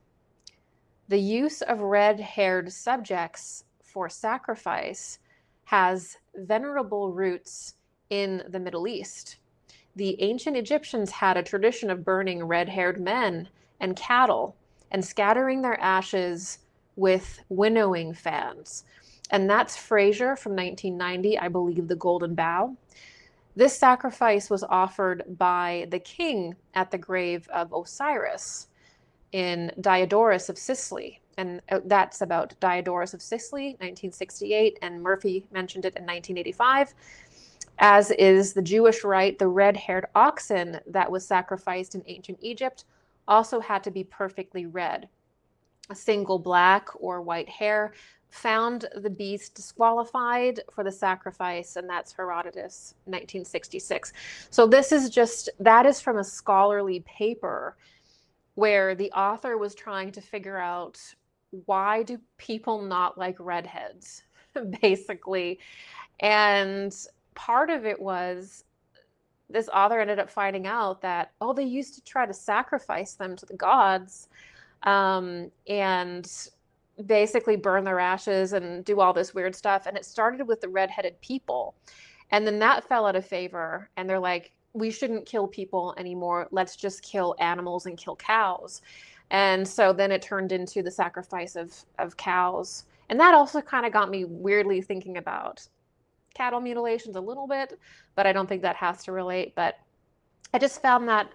The use of red-haired subjects for sacrifice has venerable roots in the Middle East. The ancient Egyptians had a tradition of burning red-haired men and cattle and scattering their ashes with winnowing fans. And that's Fraser from 1990, I believe, The Golden Bough. This sacrifice was offered by the king at the grave of Osiris in Diodorus of Sicily. And that's about Diodorus of Sicily, 1968, and Murphy mentioned it in 1985. As is the Jewish rite, the red-haired oxen that was sacrificed in ancient Egypt also had to be perfectly red. A single black or white hair found the beast disqualified for the sacrifice, and that's Herodotus, 1966. So that is from a scholarly paper where the author was trying to figure out, why do people not like redheads, basically. And part of it was, this author ended up finding out that, they used to try to sacrifice them to the gods, and basically burn their ashes and do all this weird stuff. And it started with the redheaded people. And then that fell out of favor. And they're like, we shouldn't kill people anymore. Let's just kill animals and kill cows. And so then it turned into the sacrifice of cows. And that also kind of got me weirdly thinking about cattle mutilations a little bit, but I don't think that has to relate. But I just found that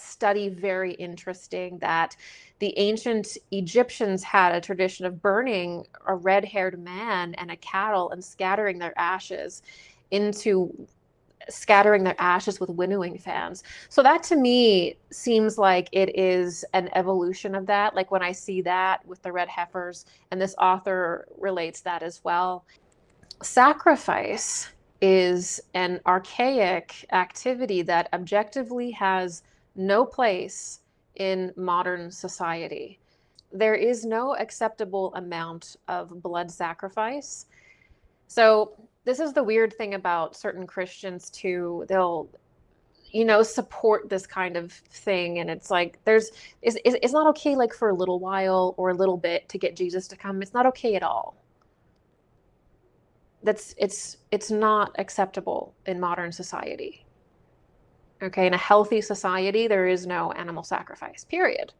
study very interesting, that the ancient Egyptians had a tradition of burning a red-haired man and a cattle and scattering their ashes with winnowing fans. So that to me seems like it is an evolution of that. Like when I see that with the red heifers, and this author relates that as well. Sacrifice is an archaic activity that objectively has no place in modern society. There is no acceptable amount of blood sacrifice. So this is the weird thing about certain Christians too. They'll, support this kind of thing, and it's like it's not okay, like for a little while or a little bit, to get Jesus to come. It's not okay at all. It's not acceptable in modern society. Okay, in a healthy society, there is no animal sacrifice, period.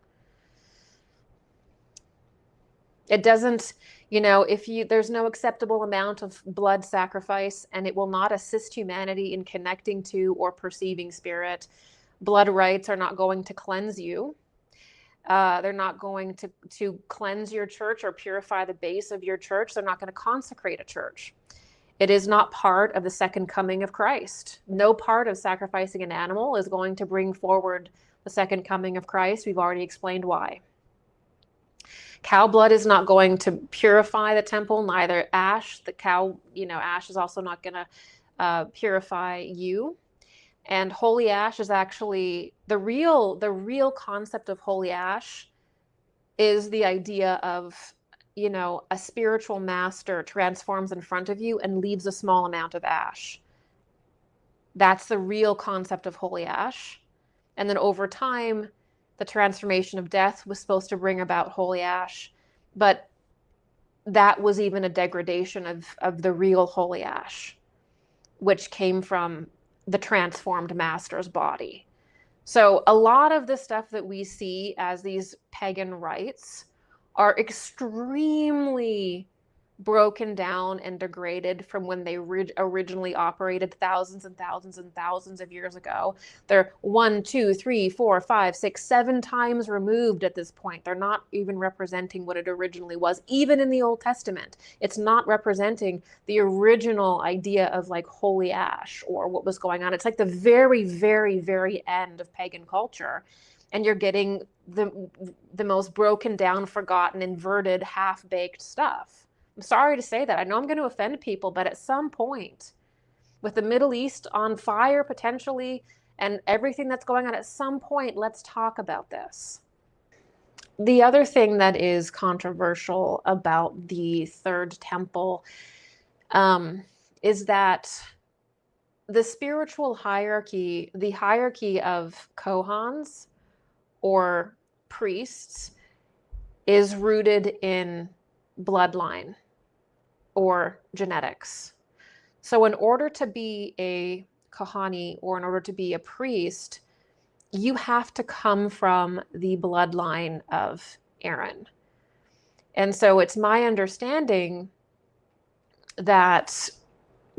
It doesn't, if there's no acceptable amount of blood sacrifice, and it will not assist humanity in connecting to or perceiving spirit. Blood rites are not going to cleanse you. They're not going to cleanse your church or purify the base of your church. They're not going to consecrate a church. It is not part of the second coming of Christ. No part of sacrificing an animal is going to bring forward the second coming of Christ. We've already explained why. Cow blood is not going to purify the temple, neither ash. The cow, ash is also not going to purify you. And holy ash is actually the real concept of holy ash is the idea of, a spiritual master transforms in front of you and leaves a small amount of ash. That's the real concept of holy ash. And then over time, the transformation of death was supposed to bring about holy ash, but that was even a degradation of the real holy ash, which came from the transformed master's body. So a lot of the stuff that we see as these pagan rites are extremely broken down and degraded from when they originally operated thousands and thousands and thousands of years ago. They're 1, 2, 3, 4, 5, 6, 7 times removed at this point. They're not even representing what it originally was. Even in the Old Testament, it's not representing the original idea of like holy ash or what was going on. It's like the very, very, very end of pagan culture. And you're getting the most broken down, forgotten, inverted, half-baked stuff. I'm sorry to say that. I know I'm going to offend people, but at some point, with the Middle East on fire potentially, and everything that's going on, at some point, let's talk about this. The other thing that is controversial about the Third Temple is that the spiritual hierarchy, the hierarchy of Kohans or priests, is rooted in bloodline or genetics. So in order to be a Kohani or in order to be a priest, you have to come from the bloodline of Aaron. And so it's my understanding that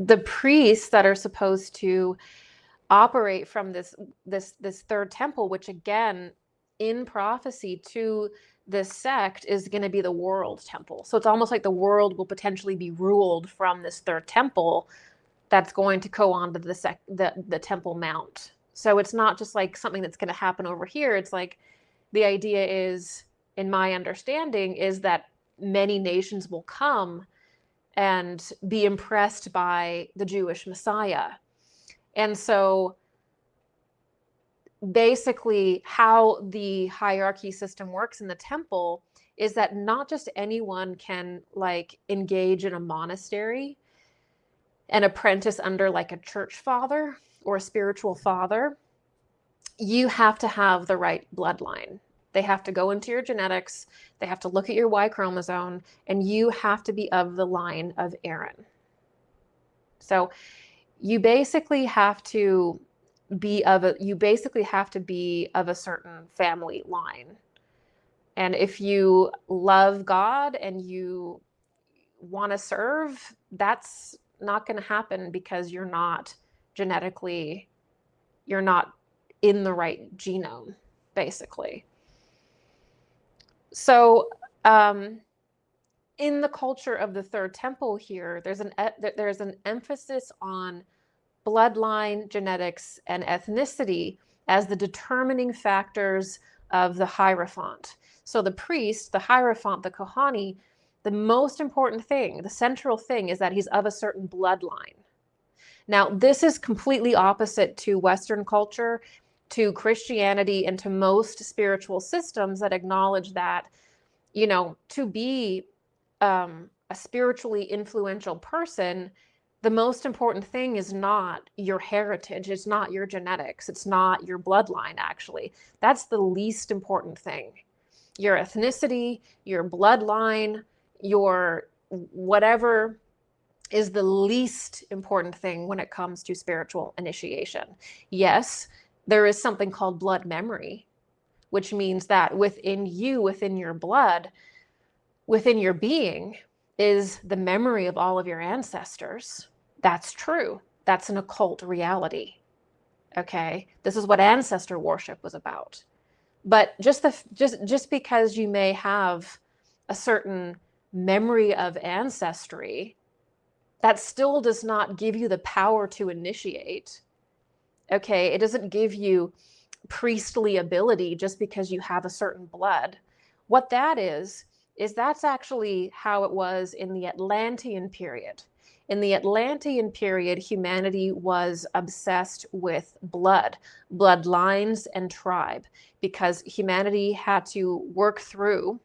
the priests that are supposed to operate from this third temple, which again, in prophecy to this sect is going to be the world temple. So it's almost like the world will potentially be ruled from this third temple that's going to go on to the Temple Mount. So it's not just like something that's going to happen over here. It's like the idea is, in my understanding, is that many nations will come and be impressed by the Jewish Messiah. And so basically how the hierarchy system works in the temple is that not just anyone can like engage in a monastery and apprentice under like a church father or a spiritual father. You have to have the right bloodline. They have to go into your genetics. They have to look at your Y chromosome, and you have to be of the line of Aaron. So you basically have to be of a certain family line. And if you love God and you want to serve, that's not going to happen because you're not in the right genome, basically. So in the culture of the Third Temple here, there's an emphasis on bloodline, genetics, and ethnicity as the determining factors of the Hierophant. So the priest, the Hierophant, the Kohani, the most important thing, the central thing is that he's of a certain bloodline. Now, this is completely opposite to Western culture, to Christianity, and to most spiritual systems that acknowledge that, to be a spiritually influential person, the most important thing is not your heritage. It's not your genetics. It's not your bloodline, actually. That's the least important thing. Your ethnicity, your bloodline, your whatever is the least important thing when it comes to spiritual initiation. Yes, there is something called blood memory, which means that within your blood, within your being is the memory of all of your ancestors. That's true. That's an occult reality. Okay? This is what ancestor worship was about. But just because you may have a certain memory of ancestry, that still does not give you the power to initiate. Okay? It doesn't give you priestly ability just because you have a certain blood. What that is that's actually how it was in the Atlantean period. In the Atlantean period, humanity was obsessed with bloodlines, and tribe, because humanity had to work through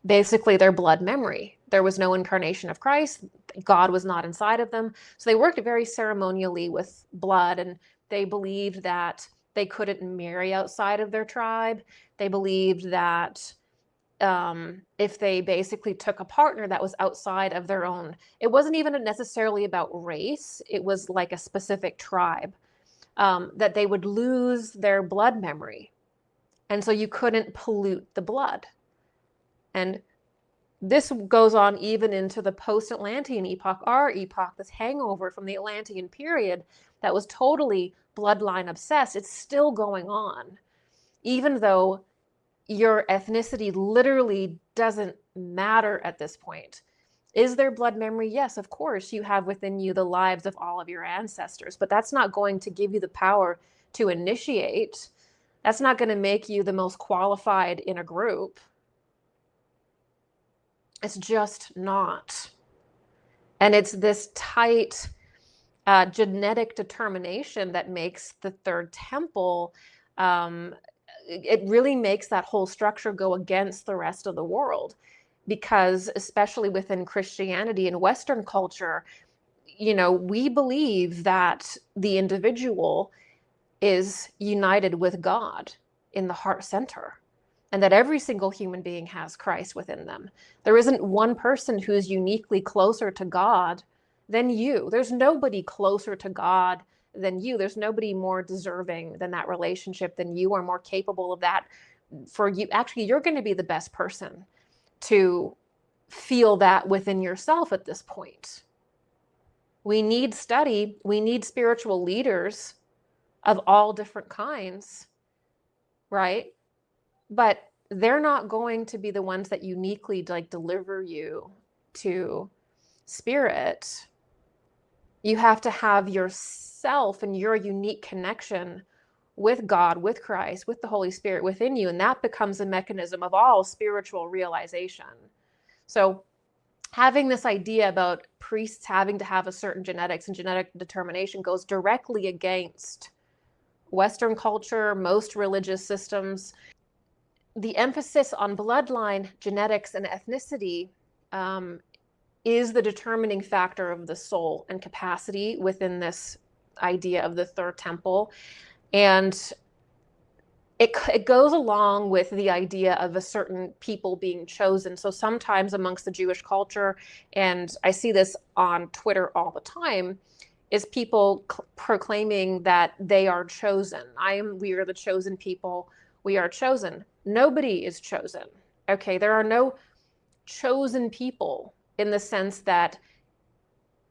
basically their blood memory. There was no incarnation of Christ. God was not inside of them. So they worked very ceremonially with blood, and they believed that they couldn't marry outside of their tribe. They believed that if they basically took a partner that was outside of their own, it wasn't even necessarily about race, it was like a specific tribe, that they would lose their blood memory. And so you couldn't pollute the blood. And this goes on even into the post-Atlantean epoch, our epoch, this hangover from the Atlantean period that was totally bloodline obsessed. It's still going on, even though your ethnicity literally doesn't matter at this point. Is there blood memory? Yes, of course. You have within you the lives of all of your ancestors, but that's not going to give you the power to initiate. That's not going to make you the most qualified in a group. It's just not. And it's this tight genetic determination that makes the third temple, it really makes that whole structure go against the rest of the world, because especially within Christianity and Western culture, we believe that the individual is united with God in the heart center, and that every single human being has Christ within them. There isn't one person who's uniquely closer to God than you. There's nobody closer to God than you. There's nobody more deserving than that relationship than you, or more capable of that for you. Actually, you're going to be the best person to feel that within yourself at this point. We need study. We need spiritual leaders of all different kinds, right? But they're not going to be the ones that uniquely deliver you to spirit. You have to have yourself and your unique connection with God, with Christ, with the Holy Spirit within you, and that becomes a mechanism of all spiritual realization. So having this idea about priests having to have a certain genetics and genetic determination goes directly against Western culture, most religious systems. The emphasis on bloodline, genetics, and ethnicity is the determining factor of the soul and capacity within this idea of the third temple. And it goes along with the idea of a certain people being chosen. So sometimes amongst the Jewish culture, and I see this on Twitter all the time, is people proclaiming that they are chosen. We are the chosen people. We are chosen. Nobody is chosen. Okay, there are no chosen people in the sense that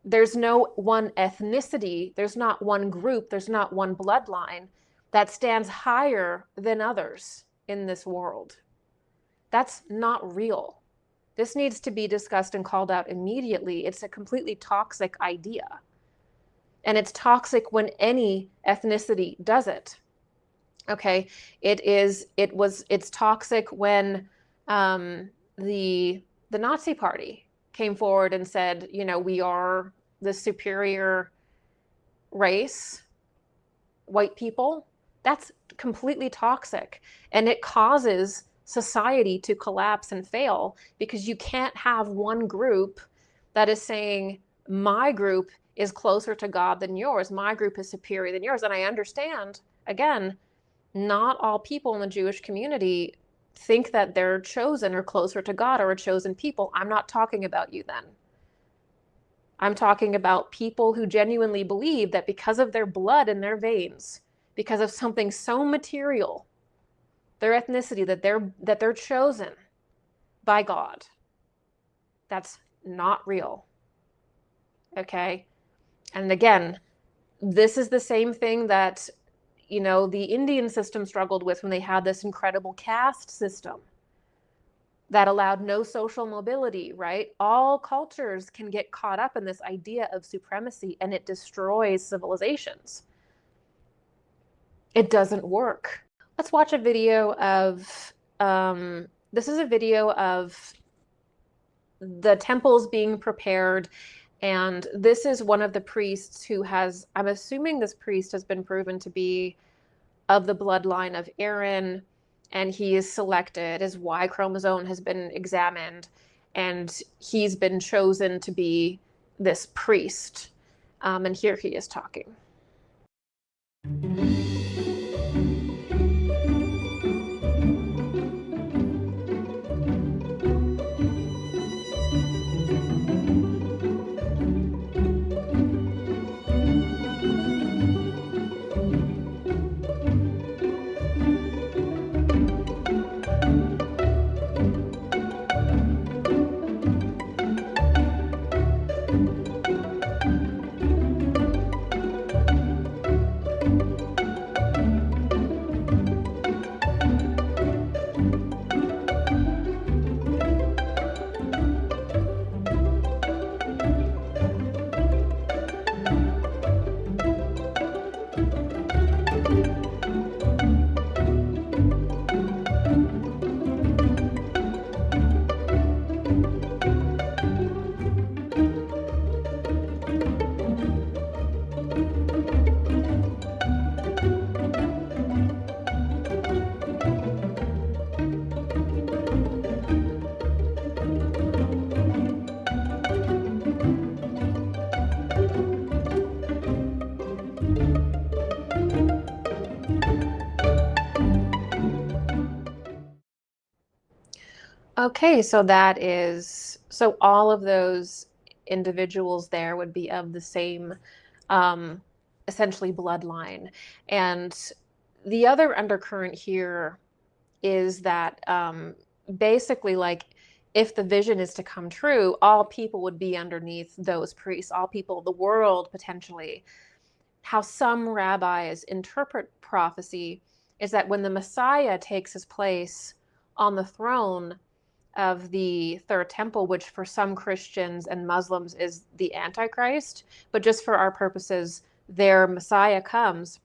there's no one ethnicity, there's not one group, there's not one bloodline that stands higher than others in this world. That's not real. This needs to be discussed and called out immediately. It's a completely toxic idea. And it's toxic when any ethnicity does it. Okay, it's toxic when the Nazi Party came forward and said, we are the superior race, white people. That's completely toxic, and it causes society to collapse and fail, because you can't have one group that is saying, my group is closer to God than yours, my group is superior than yours. And I understand, again, not all people in the Jewish community think that they're chosen or closer to God or a chosen people. I'm not talking about you then. I'm talking about people who genuinely believe that because of their blood in their veins, because of something so material, their ethnicity, that they're chosen by God. That's not real. Okay? And again, this is the same thing that, the Indian system struggled with when they had this incredible caste system that allowed no social mobility, right? All cultures can get caught up in this idea of supremacy, and it destroys civilizations. It doesn't work. Let's watch a video of, this is a video of the temples being prepared. And this is one of the priests who I'm assuming this priest has been proven to be of the bloodline of Aaron, and he is selected. His Y chromosome has been examined, and he's been chosen to be this priest. And here he is talking. Okay, so all of those individuals there would be of the same, essentially bloodline. And the other undercurrent here is that basically, like, if the vision is to come true, all people would be underneath those priests, all people of the world potentially. How some rabbis interpret prophecy is that when the Messiah takes his place on the throne of the third temple, which for some Christians and Muslims is the Antichrist, but just for our purposes, their Messiah comes.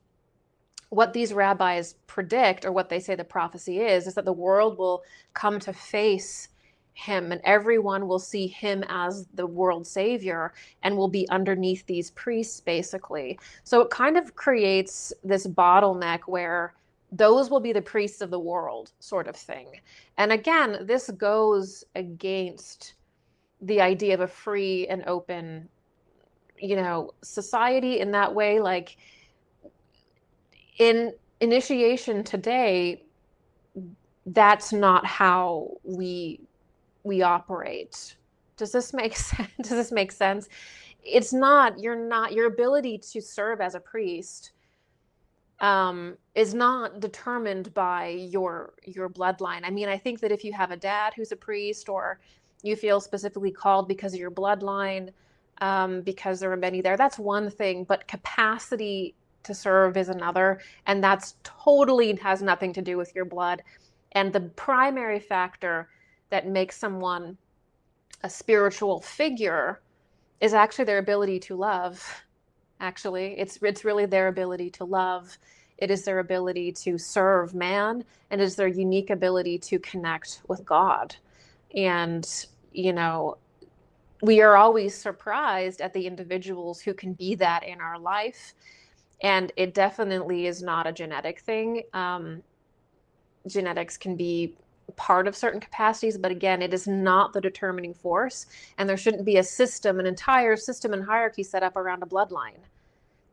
What these rabbis predict, or what they say the prophecy is that the world will come to face him, and everyone will see him as the world savior and will be underneath these priests, basically. So it kind of creates this bottleneck where those will be the priests of the world, sort of thing. And again, this goes against the idea of a free and open, society in that way. Like, in initiation today, that's not how we operate. Does this make sense? Does this make sense? It's not, your ability to serve as a priest is not determined by your bloodline. I mean, I think that if you have a dad who's a priest, or you feel specifically called because of your bloodline, because there are many there, that's one thing, but capacity to serve is another, and that's totally has nothing to do with your blood. And the primary factor that makes someone a spiritual figure is actually their ability to love. Actually, it's really their ability to love. It is their ability to serve man, and it is their unique ability to connect with God. And, we are always surprised at the individuals who can be that in our life. And it definitely is not a genetic thing. Genetics can be part of certain capacities, but again, it is not the determining force. And there shouldn't be an entire system and hierarchy set up around a bloodline.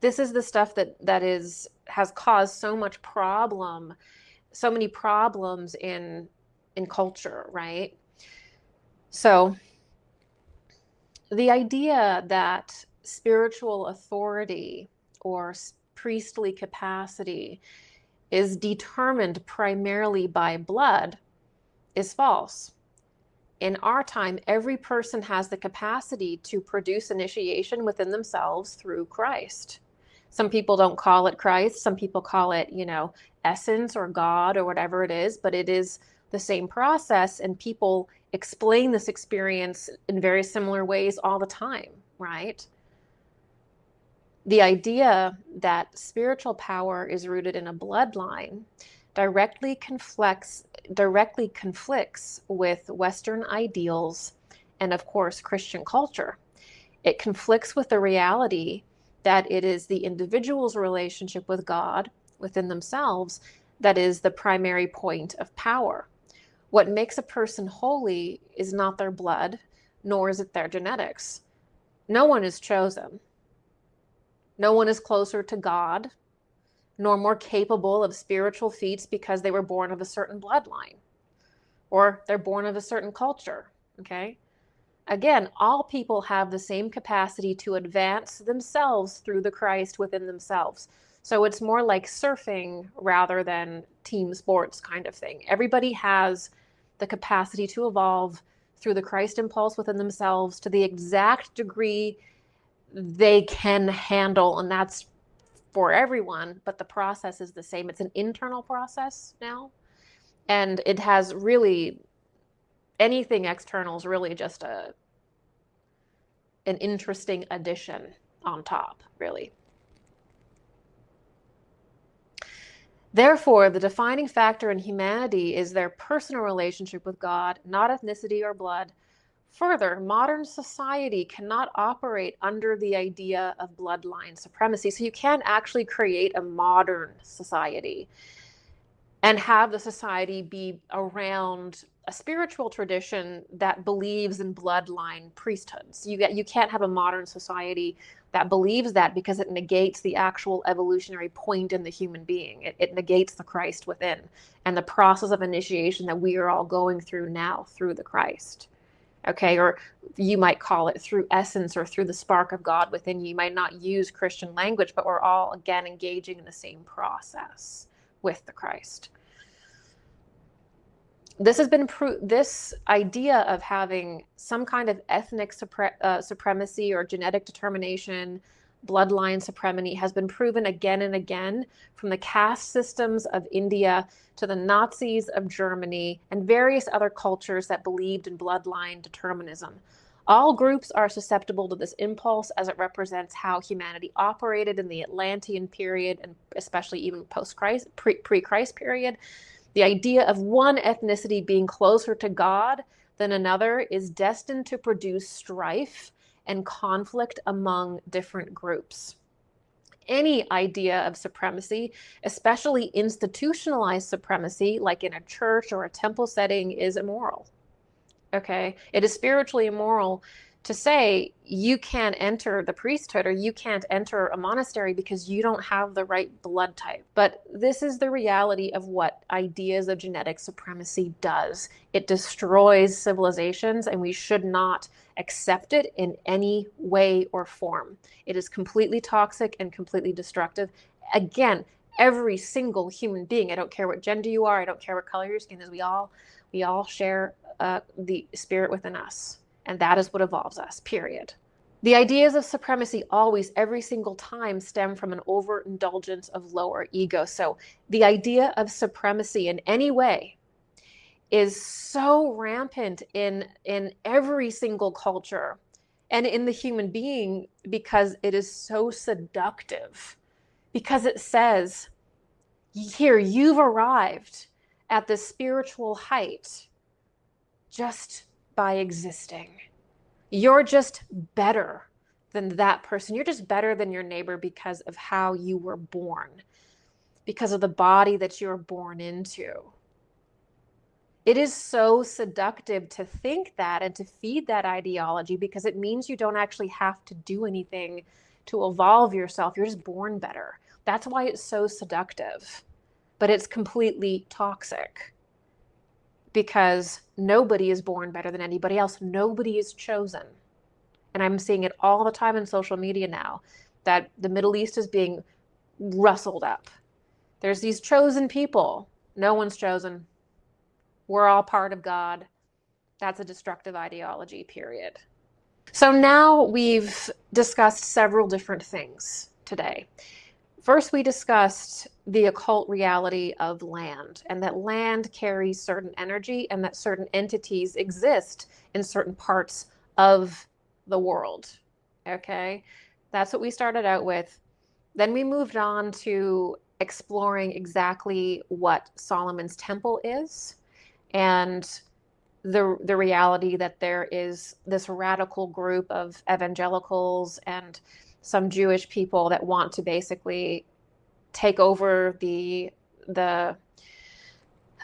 This is the stuff that has caused so many problems in culture, right? So the idea that spiritual authority or priestly capacity is determined primarily by blood is false. in our time, every person has the capacity to produce initiation within themselves through Christ. Some people don't call it Christ. Some people call it, essence or God or whatever it is, but it is the same process. And people explain this experience in very similar ways all the time, right? The idea that spiritual power is rooted in a bloodline directly conflicts with Western ideals and, of course, Christian culture. It conflicts with the reality that it is the individual's relationship with God within themselves that is the primary point of power. What makes a person holy is not their blood, nor is it their genetics. No one is chosen. No one is closer to God, nor more capable of spiritual feats because they were born of a certain bloodline or they're born of a certain culture, okay? Again, all people have the same capacity to advance themselves through the Christ within themselves. So it's more like surfing rather than team sports kind of thing. Everybody has the capacity to evolve through the Christ impulse within themselves to the exact degree they can handle, and that's for everyone, but the process is the same. It's an internal process now, and it has really, anything external is really just an interesting addition on top, really. Therefore, the defining factor in humanity is their personal relationship with God, not ethnicity or blood. Further, modern society cannot operate under the idea of bloodline supremacy. So you can't actually create a modern society and have the society be around a spiritual tradition that believes in bloodline priesthoods. You can't have a modern society that believes that, because it negates the actual evolutionary point in the human being. It negates the Christ within and the process of initiation that we are all going through now through the Christ. Okay, or you might call it through essence or through the spark of God within you. You might not use Christian language, but we're all, again, engaging in the same process with the Christ. This has been this idea of having some kind of ethnic supremacy or genetic determination, bloodline supremacy, has been proven again and again, from the caste systems of India to the Nazis of Germany and various other cultures that believed in bloodline determinism. All groups are susceptible to this impulse, as it represents how humanity operated in the Atlantean period, and especially even post-Christ, pre-Christ period. The idea of one ethnicity being closer to God than another is destined to produce strife and conflict among different groups. Any idea of supremacy, especially institutionalized supremacy, like in a church or a temple setting, is immoral. Okay? It is spiritually immoral to say you can't enter the priesthood or you can't enter a monastery because you don't have the right blood type. But this is the reality of what ideas of genetic supremacy does. It destroys civilizations, and we should not accept it in any way or form. It is completely toxic and completely destructive. Again, every single human being, I don't care what gender you are, I don't care what color your skin is, we all share the spirit within us. And that is what evolves us, period. The ideas of supremacy always, every single time, stem from an overindulgence of lower ego. So the idea of supremacy in any way is so rampant in every single culture and in the human being, because it is so seductive. Because it says, here, you've arrived at this spiritual height just by existing. You're just better than that person. You're just better than your neighbor because of how you were born, because of the body that you're born into. It is so seductive to think that and to feed that ideology, because it means you don't actually have to do anything to evolve yourself. You're just born better. That's why it's so seductive, but it's completely toxic. Because nobody is born better than anybody else. Nobody is chosen. And I'm seeing it all the time in social media now, that the Middle East is being rustled up. There's these chosen people. No one's chosen. We're all part of God. That's a destructive ideology, period. So now we've discussed several different things today. First, we discussed the occult reality of land, and that land carries certain energy and that certain entities exist in certain parts of the world. Okay? That's what we started out with. Then we moved on to exploring exactly what Solomon's temple is and the reality that there is this radical group of evangelicals and some Jewish people that want to basically take over the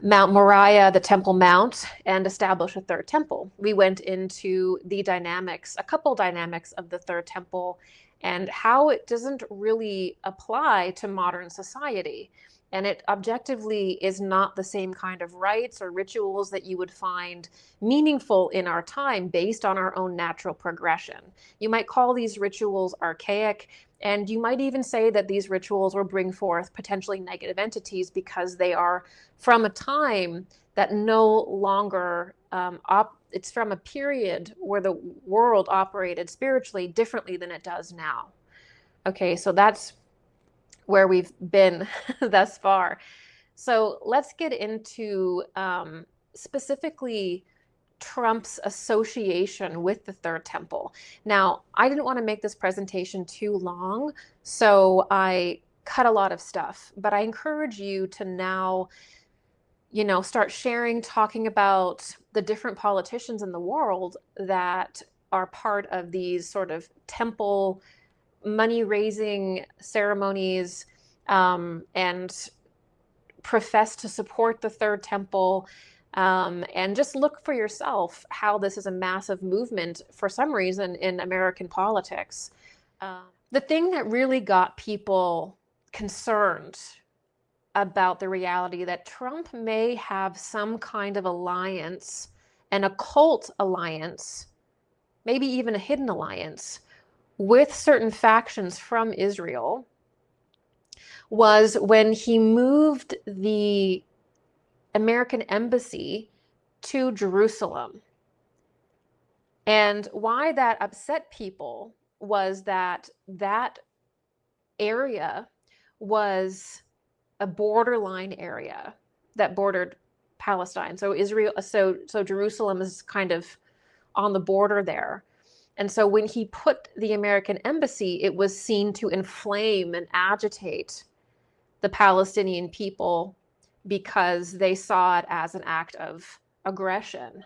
Mount Moriah, the Temple Mount, and establish a third temple. We went into the dynamics, a couple dynamics of the third temple and how it doesn't really apply to modern society. And it objectively is not the same kind of rites or rituals that you would find meaningful in our time based on our own natural progression. You might call these rituals archaic, and you might even say that these rituals will bring forth potentially negative entities because they are from a time that no longer, it's from a period where the world operated spiritually differently than it does now. Okay, so that's where we've been thus far. So let's get into specifically Trump's association with the Third Temple. Now, I didn't want to make this presentation too long, so I cut a lot of stuff, but I encourage you to now, start sharing, talking about the different politicians in the world that are part of these sort of temple money-raising ceremonies and profess to support the Third Temple, and just look for yourself how this is a massive movement for some reason in American politics. The thing that really got people concerned about the reality that Trump may have some kind of alliance, an occult alliance, maybe even a hidden alliance with certain factions from Israel, was when he moved the American embassy to Jerusalem. And why that upset people was that that area was a borderline area that bordered Palestine. So Jerusalem is kind of on the border there. And so when he put the American embassy, it was seen to inflame and agitate the Palestinian people because they saw it as an act of aggression,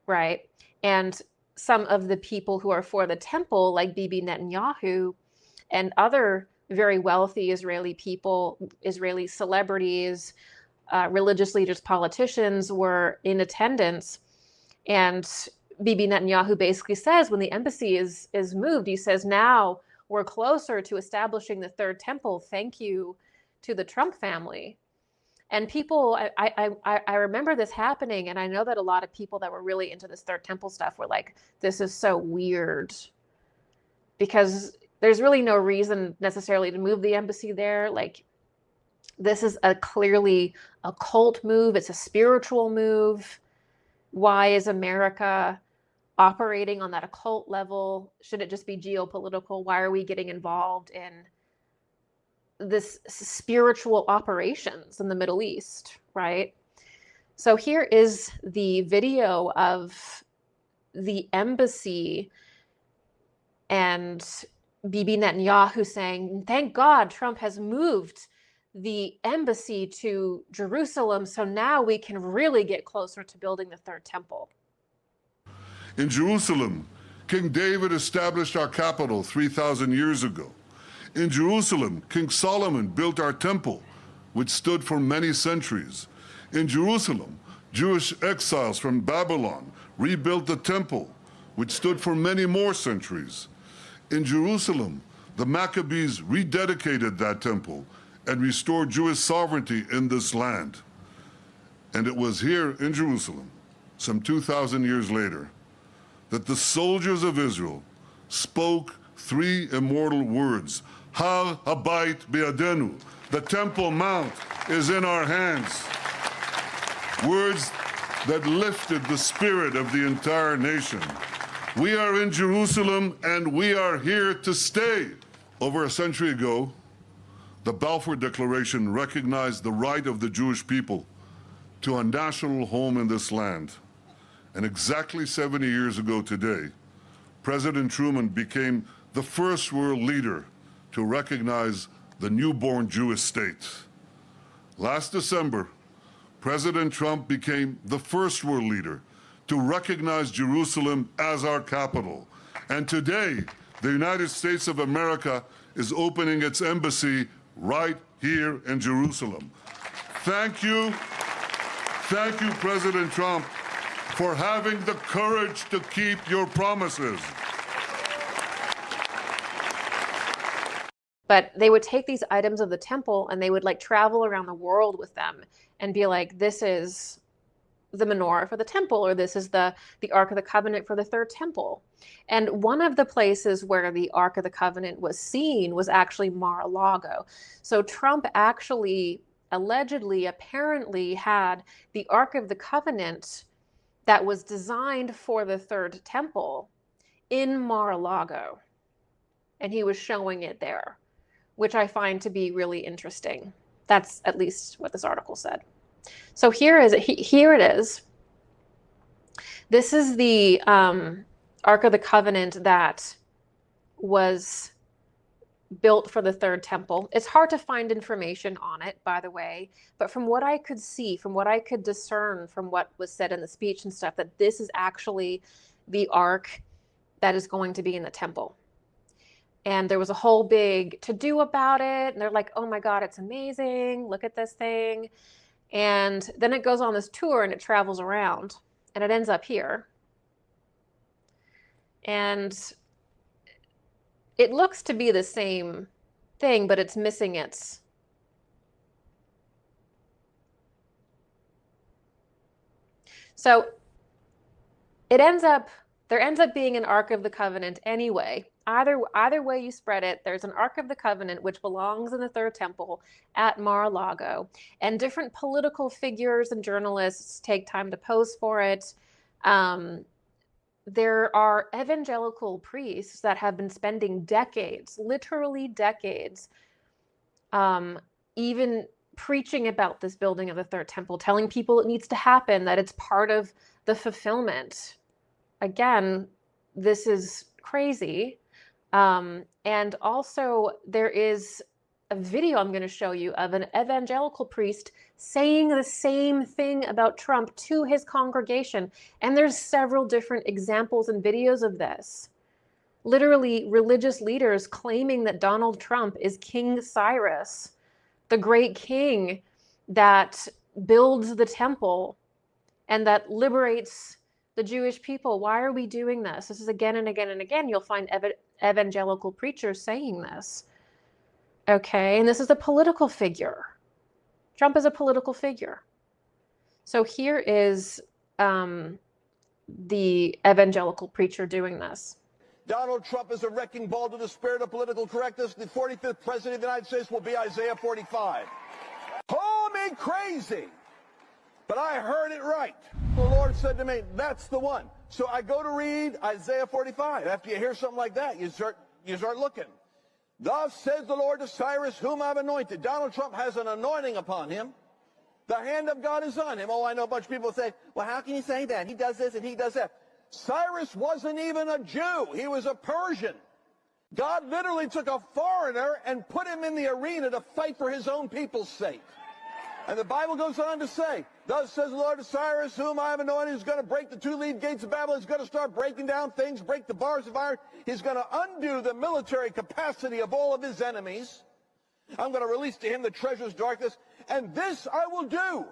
right? And some of the people who are for the temple, like Bibi Netanyahu and other very wealthy Israeli people, Israeli celebrities, religious leaders, politicians, were in attendance. And Bibi Netanyahu basically says when the embassy is moved, he says, now we're closer to establishing the Third Temple. Thank you to the Trump family. And people, I remember this happening, and I know that a lot of people that were really into this Third Temple stuff were like, this is so weird, because there's really no reason necessarily to move the embassy there. Like, this is a clearly a cult move. It's a spiritual move. Why is America operating on that occult level? Should it just be geopolitical? Why are we getting involved in this spiritual operations in the Middle East, right? So here is the video of the embassy and Bibi Netanyahu saying, thank God Trump has moved the embassy to Jerusalem, so now we can really get closer to building the Third Temple. In Jerusalem, King David established our capital 3,000 years ago. In Jerusalem, King Solomon built our temple, which stood for many centuries. In Jerusalem, Jewish exiles from Babylon rebuilt the temple, which stood for many more centuries. In Jerusalem, the Maccabees rededicated that temple and restored Jewish sovereignty in this land. And it was here in Jerusalem, some 2,000 years later, that the soldiers of Israel spoke three immortal words: Har Habayit Be'adenu, the Temple Mount is in our hands. Words that lifted the spirit of the entire nation. We are in Jerusalem, and we are here to stay. Over a century ago, the Balfour Declaration recognized the right of the Jewish people to a national home in this land. And exactly 70 years ago today, President Truman became the first world leader to recognize the newborn Jewish state. Last December, President Trump became the first world leader to recognize Jerusalem as our capital. And today, the United States of America is opening its embassy right here in Jerusalem. Thank you, President Trump, for having the courage to keep your promises. But they would take these items of the temple and they would like travel around the world with them and be like, this is the menorah for the temple, or this is the Ark of the Covenant for the third temple. And one of the places where the Ark of the Covenant was seen was actually Mar-a-Lago. So Trump actually allegedly, apparently had the Ark of the Covenant that was designed for the third temple in Mar-a-Lago. And he was showing it there, which I find to be really interesting. That's at least what this article said. So here it is. This is the Ark of the Covenant that was built for the third temple. It's hard to find information on it, by the way, but from what I could see, from what I could discern from what was said in the speech and stuff, that this is actually the Ark that is going to be in the temple. And there was a whole big to-do about it. And they're like, oh my God, it's amazing. Look at this thing. And then it goes on this tour and it travels around and it ends up here. And it looks to be the same thing, but it's missing its. So there ends up being an Ark of the Covenant anyway. Either way you spread it, there's an Ark of the Covenant which belongs in the third temple at Mar-a-Lago, and different political figures and journalists take time to pose for it. There are evangelical priests that have been spending decades, literally decades, even preaching about this building of the third temple, telling people it needs to happen, that it's part of the fulfillment. Again, this is crazy. And also there is a video I'm going to show you of an evangelical priest saying the same thing about Trump to his congregation. And there's several different examples and videos of this. Literally religious leaders claiming that Donald Trump is King Cyrus, the great king that builds the temple and that liberates the Jewish people. Why are we doing this? This is again and again and again. You'll find evangelical preachers saying this. Okay, and this is a political figure. Trump is a political figure. So here is the evangelical preacher doing this. Donald Trump is a wrecking ball to the spirit of political correctness. The 45th president of the United States will be Isaiah 45. Call me crazy, but I heard it right. The Lord said to me, that's the one. So I go to read Isaiah 45. After you hear something like that, you start looking. Thus says the Lord to Cyrus, whom I've anointed. Donald Trump has an anointing upon him. The hand of God is on him. Oh, I know a bunch of people say, well, how can you say that? He does this and he does that. Cyrus wasn't even a Jew. He was a Persian. God literally took a foreigner and put him in the arena to fight for his own people's sake. And the Bible goes on to say, thus says the Lord to Cyrus, whom I have anointed, who's going to break the two-leaved gates of Babylon. He's going to start breaking down things, break the bars of iron. He's going to undo the military capacity of all of his enemies. I'm going to release to him the treasures of darkness. And this I will do,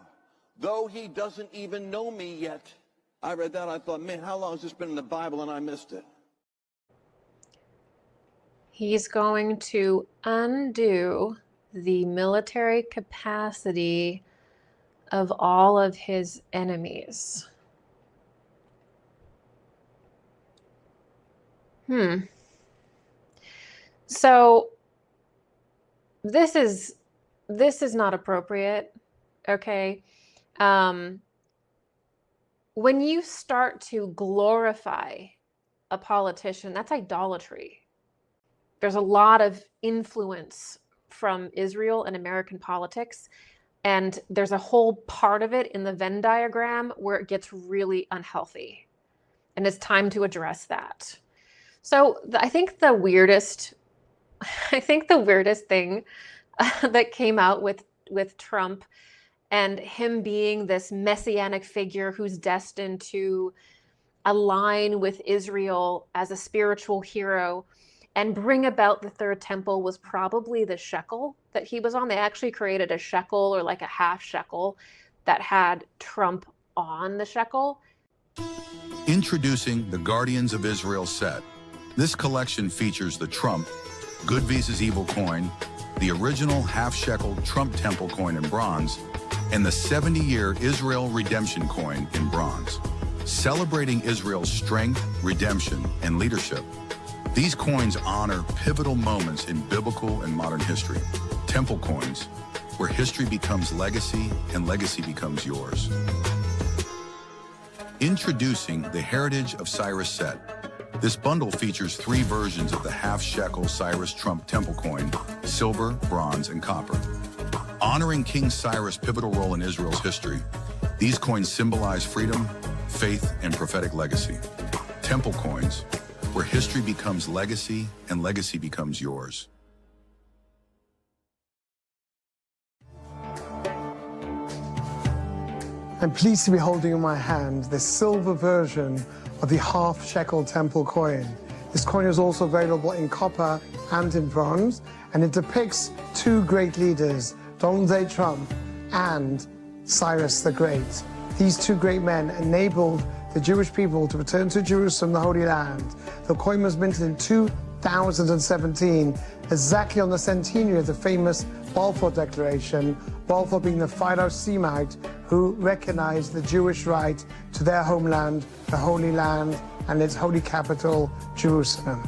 though he doesn't even know me yet. I read that, I thought, man, how long has this been in the Bible and I missed it? He's going to undo the military capacity of all of his enemies. So this is not appropriate, okay? when you start to glorify a politician, that's idolatry. There's a lot of influence from Israel and American politics, and there's a whole part of it in the Venn diagram where it gets really unhealthy, and it's time to address that. So I think the weirdest thing that came out with Trump and him being this messianic figure who's destined to align with Israel as a spiritual hero and bring about the third temple was probably the shekel that he was on. They actually created a shekel, or like a half shekel, that had Trump on the shekel. Introducing the Guardians of Israel set. This collection features the Trump, Good Visa's Evil coin, the original half-shekel Trump Temple coin in bronze, and the 70-year Israel Redemption coin in bronze. Celebrating Israel's strength, redemption, and leadership, these coins honor pivotal moments in biblical and modern history. Temple coins, where history becomes legacy and legacy becomes yours. Introducing the Heritage of Cyrus set. This bundle features 3 versions of the half-shekel Cyrus Trump Temple coin, silver, bronze, and copper. Honoring King Cyrus' pivotal role in Israel's history, these coins symbolize freedom, faith, and prophetic legacy. Temple coins, where history becomes legacy and legacy becomes yours. I'm pleased to be holding in my hand the silver version of the half-shekel temple coin. This coin is also available in copper and in bronze, and it depicts 2 great leaders, Donald J. Trump and Cyrus the Great. These 2 great men enabled the Jewish people to return to Jerusalem, the Holy Land. The coin was minted in 2017, exactly on the centenary of the famous Balfour Declaration, Balfour being the Pharaoh Semite who recognized the Jewish right to their homeland, the Holy Land, and its holy capital, Jerusalem.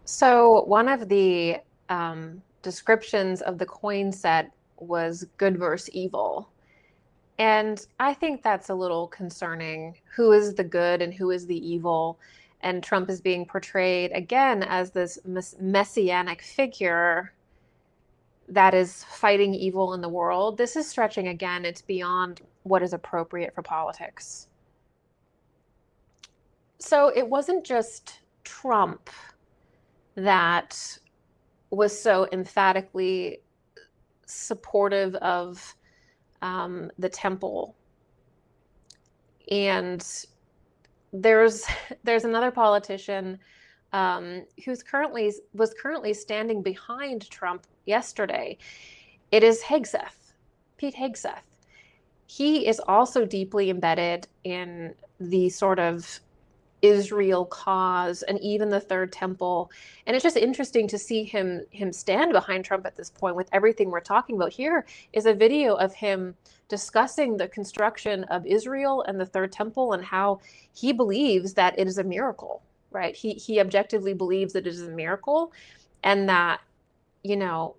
So one of the descriptions of the coin set was good versus evil. And I think that's a little concerning. Who is the good and who is the evil? And Trump is being portrayed again as this messianic figure that is fighting evil in the world. This is stretching again. It's beyond what is appropriate for politics. So it wasn't just Trump that was so emphatically supportive of the temple. And there's another politician who's was currently standing behind Trump yesterday. It is Pete Hegseth. He is also deeply embedded in the sort of Israel cause and even the third temple. And it's just interesting to see him stand behind Trump at this point with everything we're talking about. Here is a video of him discussing the construction of Israel and the third temple and how he believes that it is a miracle, right? He objectively believes that it is a miracle, and that, you know,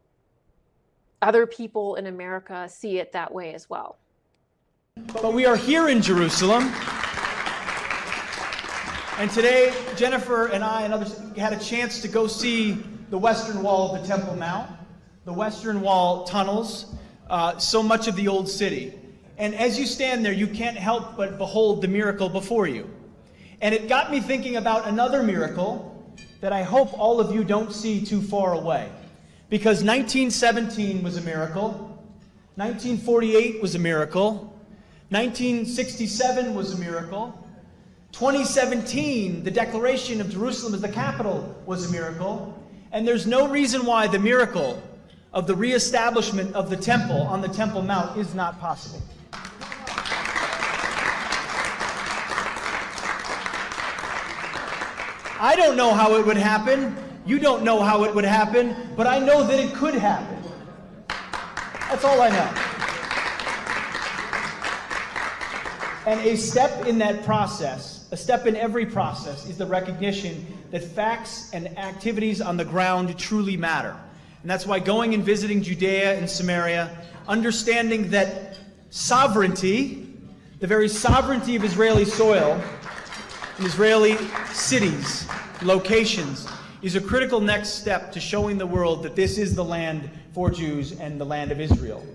other people in America see it that way as well. But we are here in Jerusalem. And today, Jennifer and I and others had a chance to go see the Western Wall of the Temple Mount, the Western Wall tunnels, so much of the old city. And as you stand there, you can't help but behold the miracle before you. And it got me thinking about another miracle that I hope all of you don't see too far away. Because 1917 was a miracle, 1948 was a miracle, 1967 was a miracle, 2017, the declaration of Jerusalem as the capital was a miracle, and there's no reason why the miracle of the reestablishment of the temple on the Temple Mount is not possible. I don't know how it would happen. You don't know how it would happen, but I know that it could happen. That's all I know. And a step in that process, a step in every process, is the recognition that facts and activities on the ground truly matter. And that's why going and visiting Judea and Samaria, understanding that sovereignty, the very sovereignty of Israeli soil and Israeli cities, locations, is a critical next step to showing the world that this is the land for Jews and the land of Israel.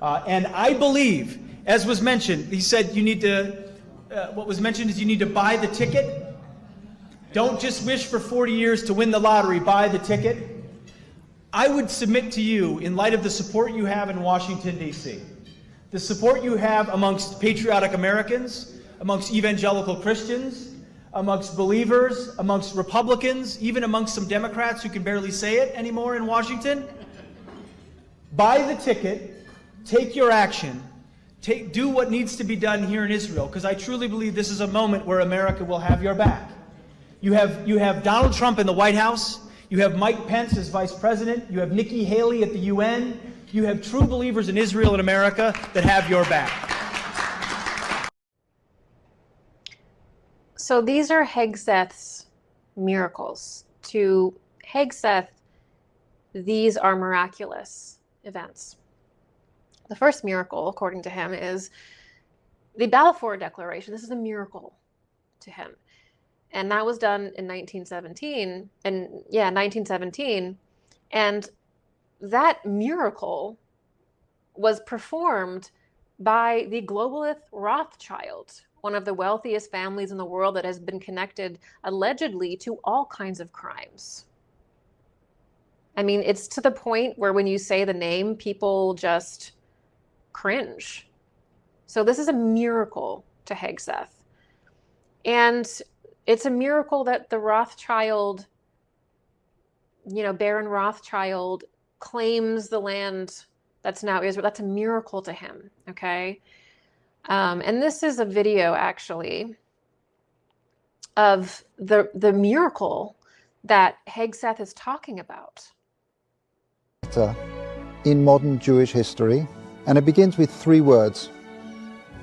And I believe, as was mentioned, he said you need to, what was mentioned is you need to buy the ticket. Don't just wish for 40 years to win the lottery, buy the ticket. I would submit to you, in light of the support you have in Washington, D.C., the support you have amongst patriotic Americans, amongst evangelical Christians, amongst believers, amongst Republicans, even amongst some Democrats who can barely say it anymore in Washington, buy the ticket, take your action, do what needs to be done here in Israel, because I truly believe this is a moment where America will have your back. You have Donald Trump in the White House. You have Mike Pence as vice president. You have Nikki Haley at the UN. You have true believers in Israel and America that have your back. So these are Hegseth's miracles. To Hegseth, these are miraculous events. The first miracle, according to him, is the Balfour Declaration. This is a miracle to him. And that was done in 1917. And 1917. And that miracle was performed by the globalist Rothschild, one of the wealthiest families in the world that has been connected allegedly to all kinds of crimes. I mean, it's to the point where when you say the name, people just cringe. So this is a miracle to Hegseth. And it's a miracle that the Rothschild, Baron Rothschild claims the land that's now Israel. That's a miracle to him, okay? And this is a video, actually, of the miracle that Hegseth is talking about. In modern Jewish history, and it begins with 3 words: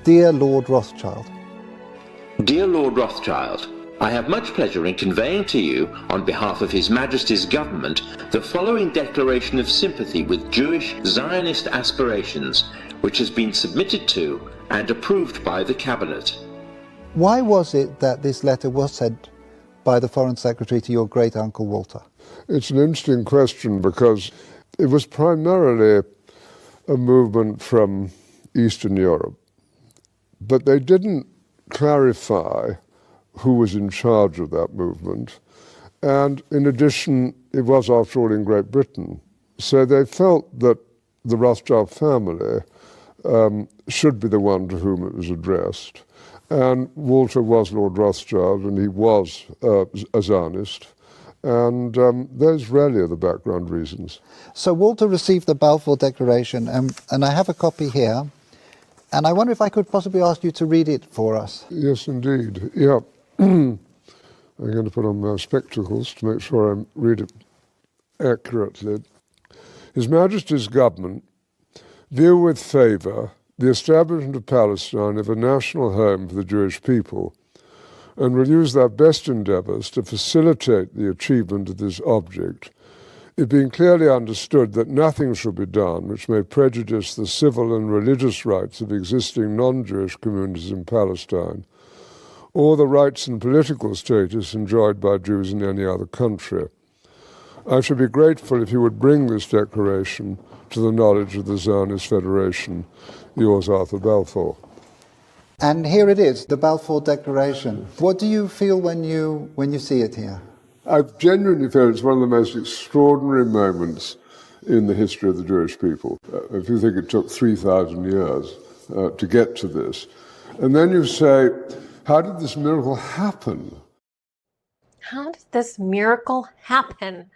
Dear Lord Rothschild. Dear Lord Rothschild, I have much pleasure in conveying to you, on behalf of His Majesty's government, the following declaration of sympathy with Jewish Zionist aspirations, which has been submitted to and approved by the Cabinet. Why was it that this letter was sent by the Foreign Secretary to your great-uncle Walter? It's an interesting question because it was primarily a movement from Eastern Europe, but they didn't clarify who was in charge of that movement. And in addition, it was, after all, in Great Britain. So they felt that the Rothschild family should be the one to whom it was addressed. And Walter was Lord Rothschild, and he was a Zionist. And those really are the background reasons. So Walter received the Balfour Declaration, and I have a copy here. And I wonder if I could possibly ask you to read it for us. Yes, indeed. Yeah. I'm going to put on my spectacles to make sure I read it accurately. His Majesty's government view with favour the establishment of Palestine as a national home for the Jewish people, and will use their best endeavours to facilitate the achievement of this object, it being clearly understood that nothing shall be done which may prejudice the civil and religious rights of existing non-Jewish communities in Palestine, or the rights and political status enjoyed by Jews in any other country. I should be grateful if you would bring this declaration to the knowledge of the Zionist Federation. Yours, Arthur Balfour. And here it is, the Balfour Declaration. What do you feel when you see it here? I genuinely feel it's one of the most extraordinary moments in the history of the Jewish people. If you think it took 3,000 years to get to this. And then you say, how did this miracle happen? How did this miracle happen?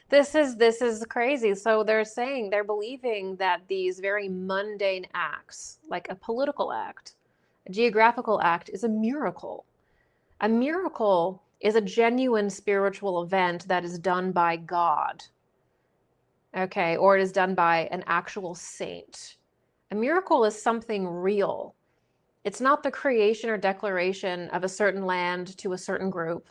This is crazy. So they're believing that these very mundane acts, like a political act, a geographical act, is a miracle. A miracle is a genuine spiritual event that is done by God. Okay, or it is done by an actual saint. A miracle is something real. It's not the creation or declaration of a certain land to a certain group.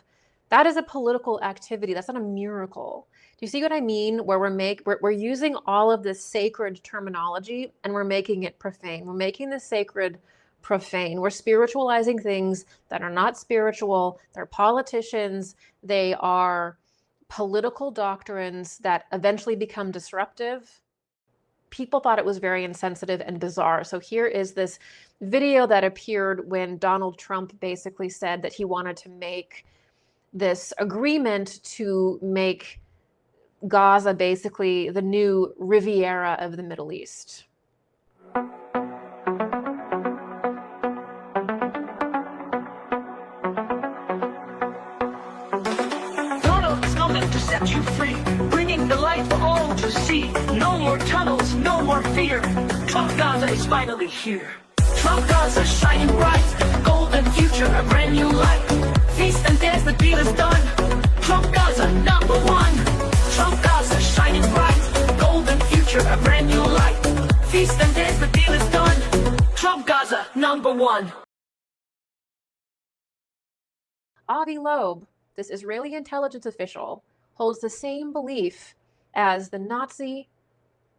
That is a political activity. That's not a miracle. Do you see what I mean? Where we're using all of this sacred terminology and we're making it profane. We're making the sacred profane. We're spiritualizing things that are not spiritual. They're politicians. They are political doctrines that eventually become disruptive. People thought it was very insensitive and bizarre. So here is this video that appeared when Donald Trump basically said that he wanted to make this agreement to make Gaza basically the new Riviera of the Middle East. Donald's coming to set you free, bringing the light for all to see. No more tunnels, no more fear. Trump Gaza is finally here. Trump Gaza shining bright, golden future, a brand new life. Feast and dance, the deal is done. Trump Gaza number one. Trump Gaza shining bright, golden future, a brand new life. Feast and dance, the deal is done. Trump Gaza number one. Avi Loeb, this Israeli intelligence official, holds the same belief as the Nazi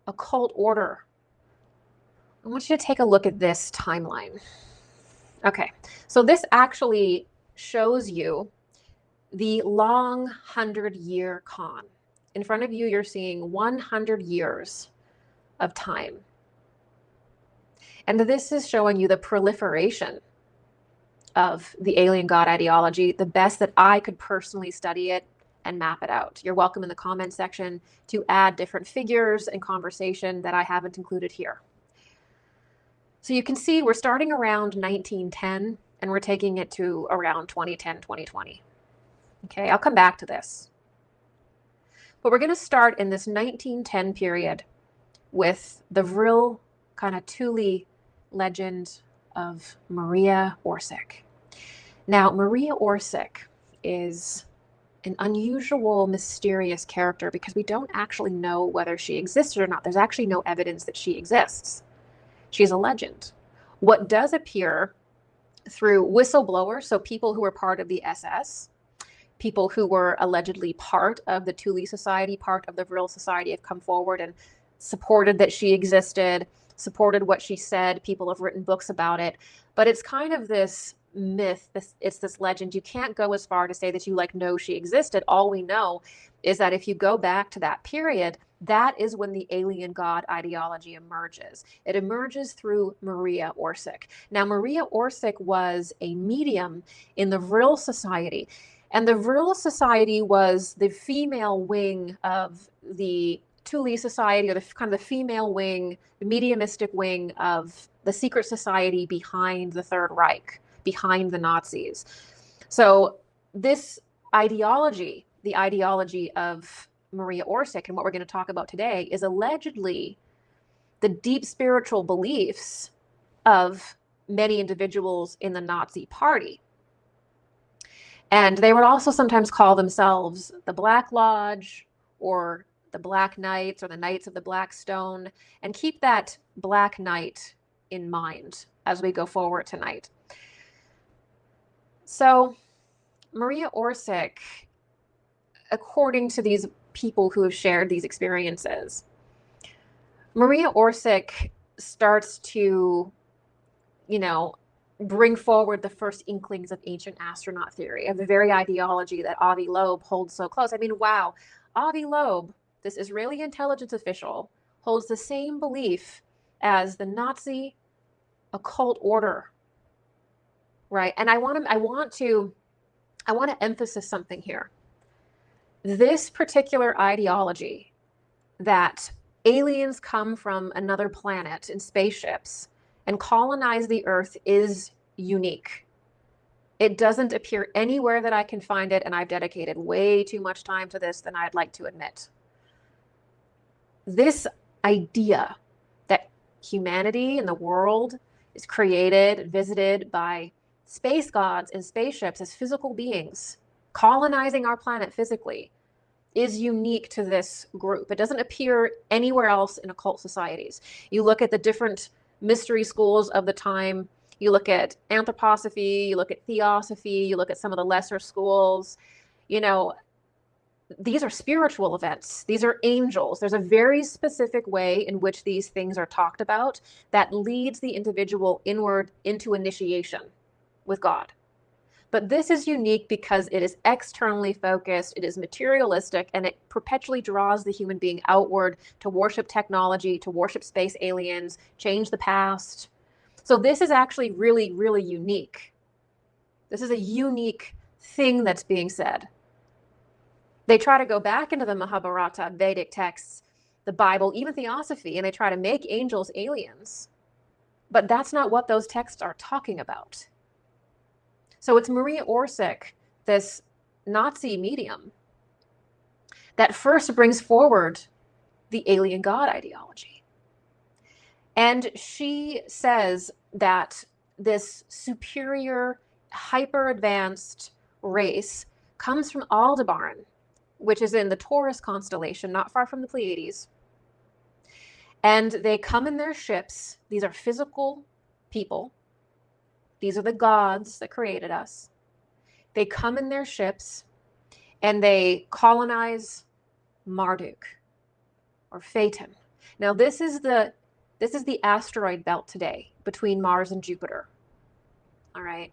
occult order. I want you to take a look at this timeline. Okay, so this actually shows you the long 100-year con. In front of you, you're seeing 100 years of time. And this is showing you the proliferation of the alien god ideology, the best that I could personally study it and map it out. You're welcome in the comment section to add different figures and conversation that I haven't included here. So you can see we're starting around 1910 and we're taking it to around 2010, 2020. Okay, I'll come back to this. But we're going to start in this 1910 period with the real kind of Thule legend of Maria Orsic. Now, Maria Orsic is an unusual, mysterious character because we don't actually know whether she existed or not. There's actually no evidence that she exists. She's a legend. What does appear through whistleblowers, so people who were part of the SS, people who were allegedly part of the Thule Society, part of the Vril Society, have come forward and supported that she existed, supported what she said. People have written books about it. But it's kind of this myth, it's this legend. You can't go as far to say that you know she existed. All we know is that if you go back to that period, that is when the alien god ideology emerges. It emerges through Maria Orsic. Now, Maria Orsic was a medium in the Vril Society. And the Vril Society was the female wing of the Thule Society, or the kind of the female wing, the mediumistic wing of the secret society behind the Third Reich, behind the Nazis. So this ideology, the ideology of Maria Orsic, and what we're going to talk about today, is allegedly the deep spiritual beliefs of many individuals in the Nazi Party. And they would also sometimes call themselves the Black Lodge or the Black Knights or the Knights of the Black Stone. And keep that Black Knight in mind as we go forward tonight. So Maria Orsic, according to these people who have shared these experiences, Maria Orsic starts to, bring forward the first inklings of ancient astronaut theory, of the very ideology that Avi Loeb holds so close. I mean, wow, Avi Loeb, this Israeli intelligence official, holds the same belief as the Nazi occult order, right? And I want to emphasize something here. This particular ideology that aliens come from another planet in spaceships and colonize the Earth is unique. It doesn't appear anywhere that I can find it, and I've dedicated way too much time to this than I'd like to admit. This idea that humanity and the world is created, visited by space gods and spaceships as physical beings, colonizing our planet physically, is unique to this group. It doesn't appear anywhere else in occult societies. You look at the different mystery schools of the time, you look at anthroposophy, you look at theosophy, you look at some of the lesser schools, these are spiritual events. These are angels. There's a very specific way in which these things are talked about that leads the individual inward into initiation with God. But this is unique because it is externally focused, it is materialistic, and it perpetually draws the human being outward to worship technology, to worship space aliens, change the past. So this is actually really, really unique. This is a unique thing that's being said. They try to go back into the Mahabharata, Vedic texts, the Bible, even Theosophy, and they try to make angels aliens. But that's not what those texts are talking about. So it's Maria Orsic, this Nazi medium, that first brings forward the alien God ideology. And she says that this superior, hyper-advanced race comes from Aldebaran, which is in the Taurus constellation, not far from the Pleiades. And they come in their ships. These are physical people. These are the gods that created us. They come in their ships and they colonize Marduk or Phaeton. Now this is the asteroid belt today between Mars and Jupiter. All right.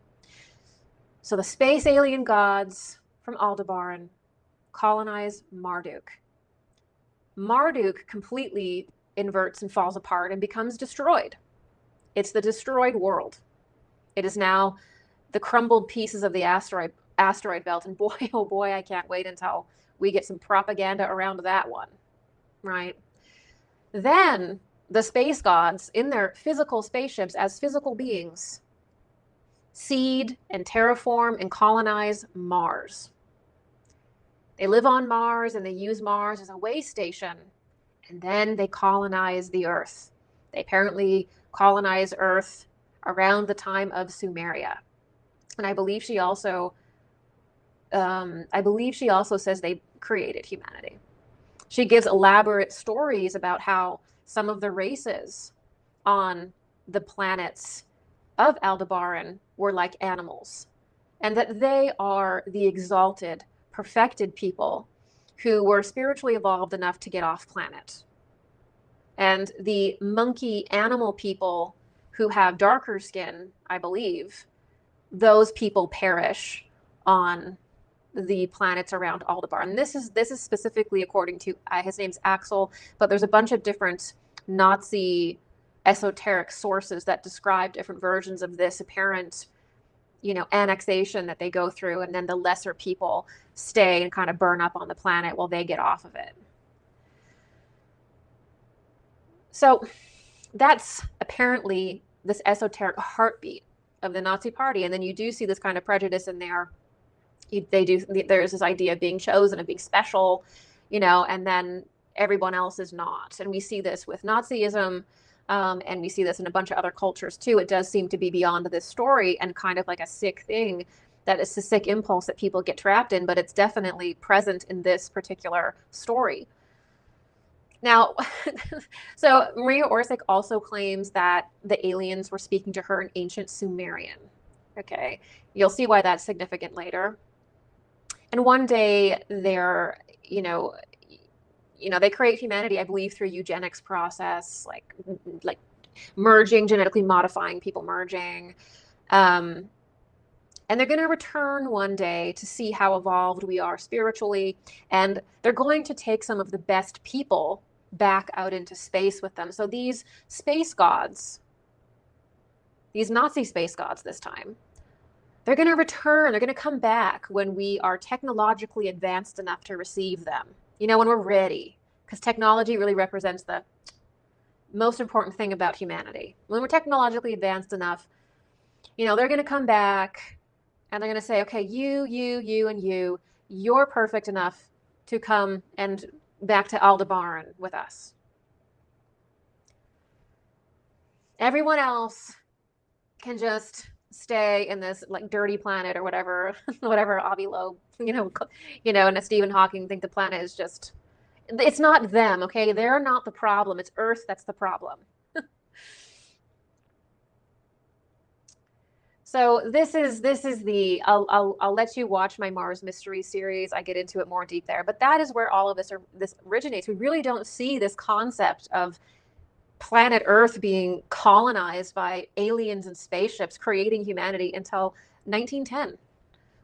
So the space alien gods from Aldebaran colonize Marduk. Marduk completely inverts and falls apart and becomes destroyed. It's the destroyed world. It is now the crumbled pieces of the asteroid belt. And boy, oh boy, I can't wait until we get some propaganda around that one, right? Then the space gods in their physical spaceships as physical beings seed and terraform and colonize Mars. They live on Mars and they use Mars as a way station. And then they colonize the Earth. They apparently colonize Earth around the time of Sumeria. And I believe she also says they created humanity. She gives elaborate stories about how some of the races on the planets of Aldebaran were like animals, and that they are the exalted, perfected people who were spiritually evolved enough to get off planet. And the monkey animal people who have darker skin, I believe, those people perish on the planets around Aldebaran. And this is specifically according to his name's Axel, but there's a bunch of different Nazi esoteric sources that describe different versions of this apparent, annexation that they go through, and then the lesser people stay and kind of burn up on the planet while they get off of it. So that's apparently this esoteric heartbeat of the Nazi party. And then you do see this kind of prejudice in there. There's this idea of being chosen, of being special, and then everyone else is not. And we see this with Nazism, and we see this in a bunch of other cultures too. It does seem to be beyond this story and kind of like a sick thing, that it's a sick impulse that people get trapped in, but it's definitely present in this particular story. Now, so Maria Orsic also claims that the aliens were speaking to her in ancient Sumerian. Okay, you'll see why that's significant later. And one day they're, they create humanity, I believe, through eugenics process, like merging, genetically modifying people, merging. And they're going to return one day to see how evolved we are spiritually. And they're going to take some of the best people back out into space with them. So these space gods, these Nazi space gods this time, they're going to return. They're going to come back when we are technologically advanced enough to receive them. When we're ready, because technology really represents the most important thing about humanity. When we're technologically advanced enough, they're going to come back and they're going to say, okay, you, and you're perfect enough to come and back to Aldebaran with us. Everyone else can just stay in this like dirty planet or whatever Avi Loeb, and Stephen Hawking think the planet is just, it's not them, okay? They're not the problem. It's Earth that's the problem. So this is the I'll let you watch my Mars Mystery series. I get into it more deep there, but that is where all of this originates. We really don't see this concept of planet Earth being colonized by aliens and spaceships creating humanity until 1910.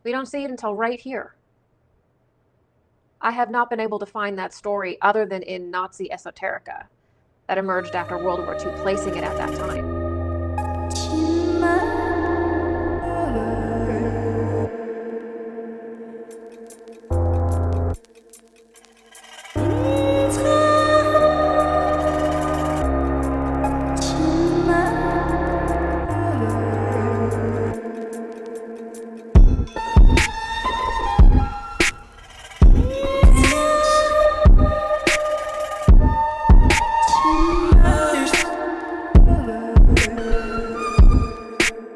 We don't see it until right here. I have not been able to find that story other than in Nazi esoterica that emerged after World War II, placing it at that time.